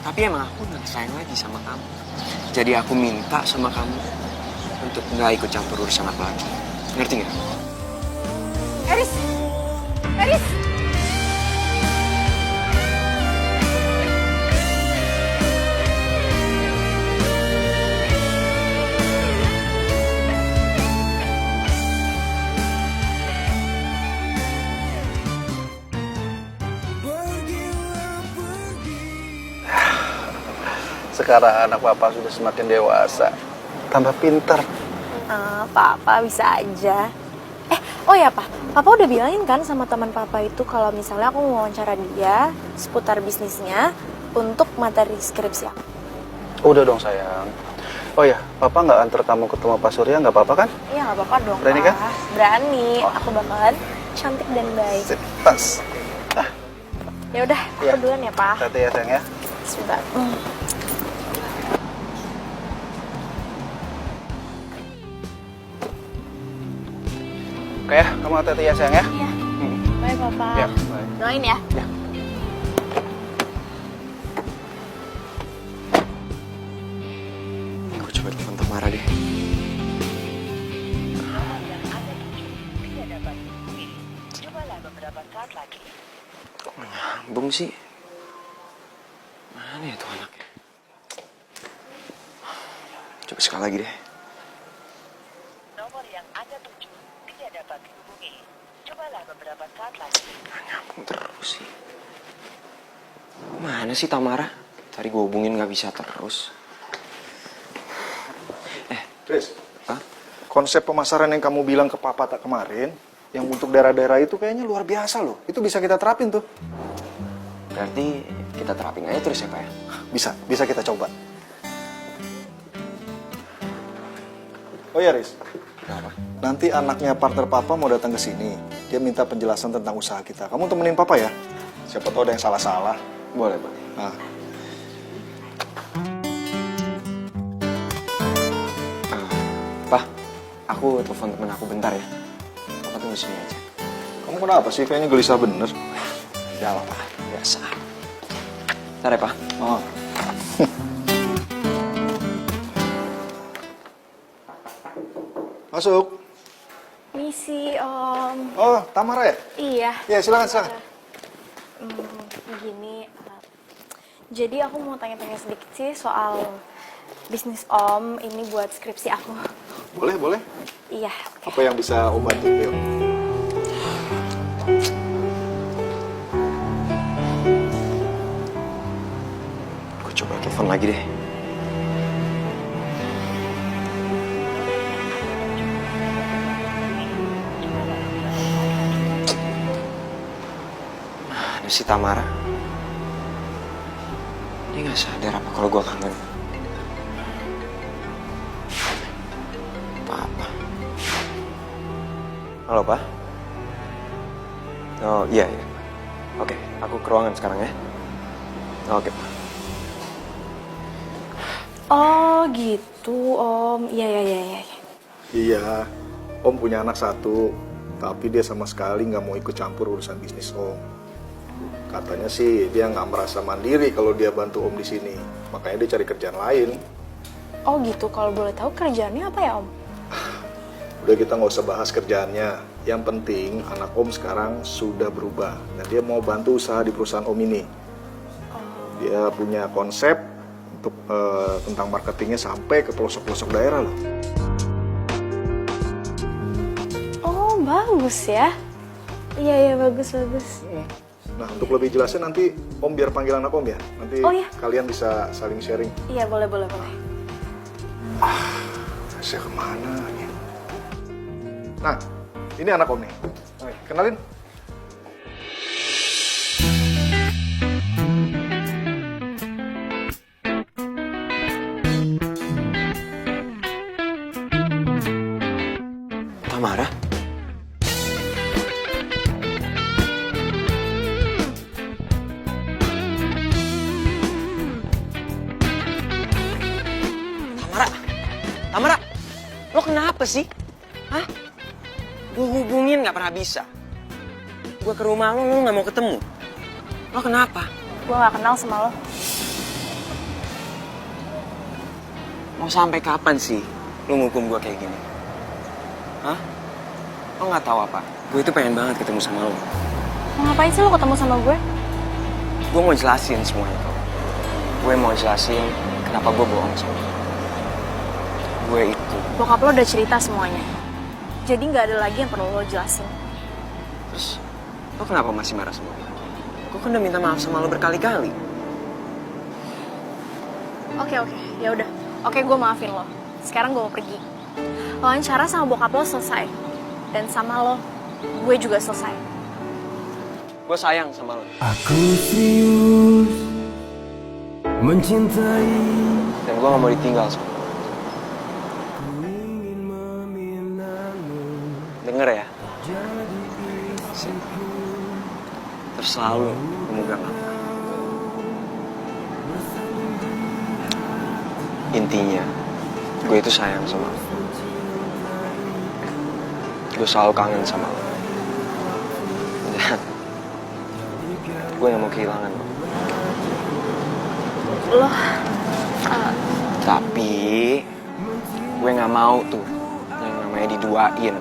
Tapi emang aku udah gak sayang lagi sama kamu. Jadi aku minta sama kamu untuk nggak ikut campur urusan aku lagi. Ngerti nggak? Eris! Eris! Sekarang anak papa sudah semakin dewasa, tambah pinter. Papa bisa aja. Oh ya Pak, Papa udah bilangin kan sama teman Papa itu kalau misalnya aku mau wawancara dia seputar bisnisnya untuk materi skripsi aku. Udah dong sayang. Oh ya, papa nggak antar kamu ketemu Pak Surya, nggak apa-apa kan? Iya nggak apa-apa dong. Berani Pak. kan? Berani. Aku bakalan cantik dan baik. Pas. Ya udah, aku duluan ya Pak. Hati ya sayang ya. Sebentar. Oke ya, kamu hati-hati ya sayang ya. Iya. Bye Papa. Ya, bye. Doain ya. Ya. lagi. Kok nggak nyambung sih? Mana ya tuh anaknya? Coba sekali lagi deh. Nomor yang Anda tuju tidak dapat dihubungi. Cobalah beberapa saat lagi. Nggak nyambung terus sih. Mana sih Tamara? Tadi gue hubungin nggak bisa terus. Chris, konsep pemasaran yang kamu bilang ke papa tak kemarin, yang untuk daerah-daerah itu kayaknya luar biasa loh. Itu bisa kita terapin tuh. Berarti kita terapin aja terus ya Pak ya? Bisa kita coba. Oh ya Riz, Kenapa? nanti anaknya partner papa mau datang ke sini. Dia minta penjelasan tentang usaha kita. Kamu temenin papa ya. Siapa tahu ada yang salah-salah. Boleh, Pak. Nah. Pak, aku telepon temen aku bentar ya. Papa tunggu sini aja. Kamu kenapa sih? Kayaknya gelisah bener. Udah lah, Pak. Biasa. Bentar ya, Pak. Oh. Masuk. Misi, Om. Oh, Tamara ya? Iya. Ya, silakan. Begini, jadi aku mau tanya-tanya sedikit sih soal bisnis Om ini buat skripsi aku. Boleh. Iya. Apa yang bisa Om bantu? Yuk. Aku coba telepon lagi deh. Mana si Tamara? Dia nggak sadar apa kalau gue kangen. Papa. Halo, Pak. Oh, iya. Oke, aku ke ruangan sekarang ya. Oke, Pak. Oh gitu, Om. Iya. Iya, Om punya anak satu, tapi dia sama sekali nggak mau ikut campur urusan bisnis Om. Katanya sih dia nggak merasa mandiri kalau dia bantu Om di sini, makanya dia cari kerjaan lain. Oh gitu, kalau boleh tahu kerjaannya apa ya, Om? Udah, kita nggak usah bahas kerjaannya. Yang penting anak Om sekarang sudah berubah dan dia mau bantu usaha di perusahaan Om ini. Dia punya konsep untuk tentang marketingnya sampai ke pelosok-pelosok daerah loh. Oh bagus ya. Iya bagus. Nah, untuk lebih jelasnya nanti Om biar panggil anak Om ya. Nanti Oh, iya. kalian bisa saling sharing. Iya boleh. Saya kemana nih? Nah, ini anak Om nih. Oke, kenalin. Tamara? Tamara, lo kenapa sih? Hah? Gue hubungin gak pernah bisa. Gue ke rumah lo gak mau ketemu. Lo kenapa? Gue gak kenal sama lo. Mau sampai kapan sih lo ngukum gue kayak gini? Hah? Lo gak tahu apa? Gue itu pengen banget ketemu sama lo. Ngapain sih lo ketemu sama gue? Gue mau jelasin semuanya ke lo. Gue mau jelasin kenapa gue bohong sama lo. Gue itu. Bokap lo udah cerita semuanya. Jadi gak ada lagi yang perlu lo jelasin. Terus, lo kenapa masih marah sama gue? Gue kan udah minta maaf sama lo berkali-kali. Oke, ya udah. Oke, gue maafin lo. Sekarang gue mau pergi. Wawancara sama bokap lo selesai. Dan sama lo, gue juga selesai. Gue sayang sama lo. Aku serius mencintai. Dan gue gak mau ditinggal sama lo. Denger ya. Terus selalu memegang apa. Intinya, gue itu sayang sama lo. Gue selalu kangen sama lo. Dan gue gak mau kehilangan lo. Tapi gue gak mau tuh yang namanya diduain,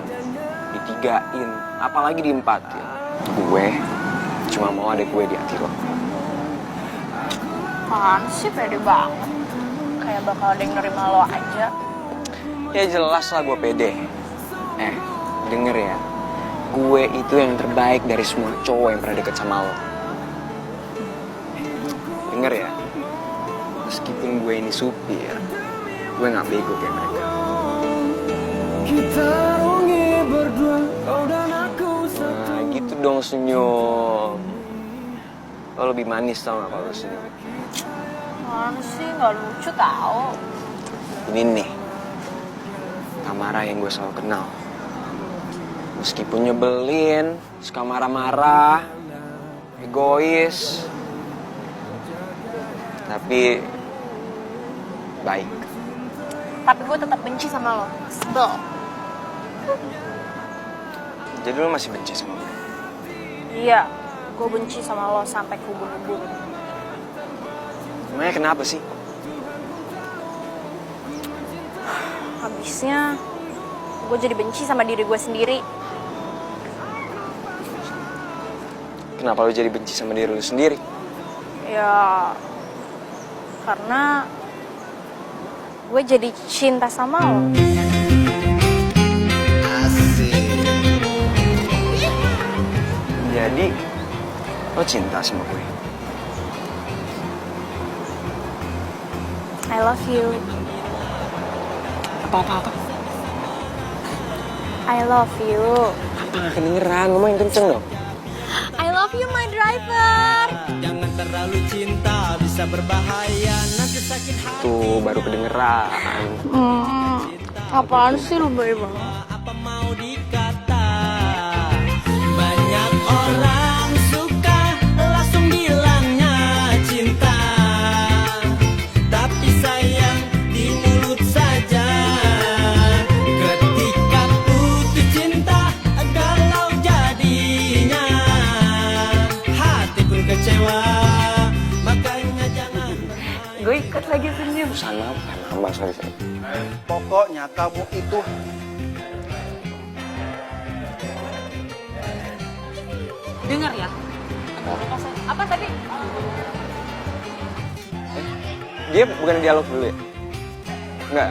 ditigain, apalagi diempatin. Gue cuma mau ada gue di hati lo. Apaan sih, pede banget. Kayak bakal ada yang nerima lo aja. Ya jelas lah gue pede. Denger ya, gue itu yang terbaik dari semua cowok yang pernah deket sama lo. Denger ya, meskipun gue ini supir, gue gak bego kayak mereka. Nah gitu dong senyum. Lo lebih manis tau gak kalau lo senyum. Mana sih, nggak lucu tau. Ini nih, Tamara yang gue selalu kenal. Meskipun nyebelin, suka marah-marah, egois, tapi baik. Tapi gue tetap benci sama lo. Sebel. Jadi lo masih benci sama gue? Iya, gue benci sama lo sampai kubur-kubur. Emangnya kenapa sih? Habisnya, gue jadi benci sama diri gue sendiri. Kenapa lo jadi benci sama diri lo sendiri? Ya, karena gue jadi cinta sama lo. Jadi, lo cinta sama gue? I love you. Apa-apa? I love you. Apa gak kedengeran? Ngomong yang kenceng dong. I love you, my driver. Jangan terlalu cinta, bisa berbahaya, nanti sakit hati. Tuh, baru kedengeran. Apaan sih lu baik banget? Apa mau dikata? Banyak orang suka langsung bilangnya cinta, tapi sayang di mulut saja. Ketika putus cinta, galau jadinya, hati pun kecewa. Makanya jangan. Gue ikut lagi senyum. Sana bukan nambah, sorry. Pokoknya kamu itu Dengar ya. Apa tadi? Dia bukan dialog dulu ya? Enggak.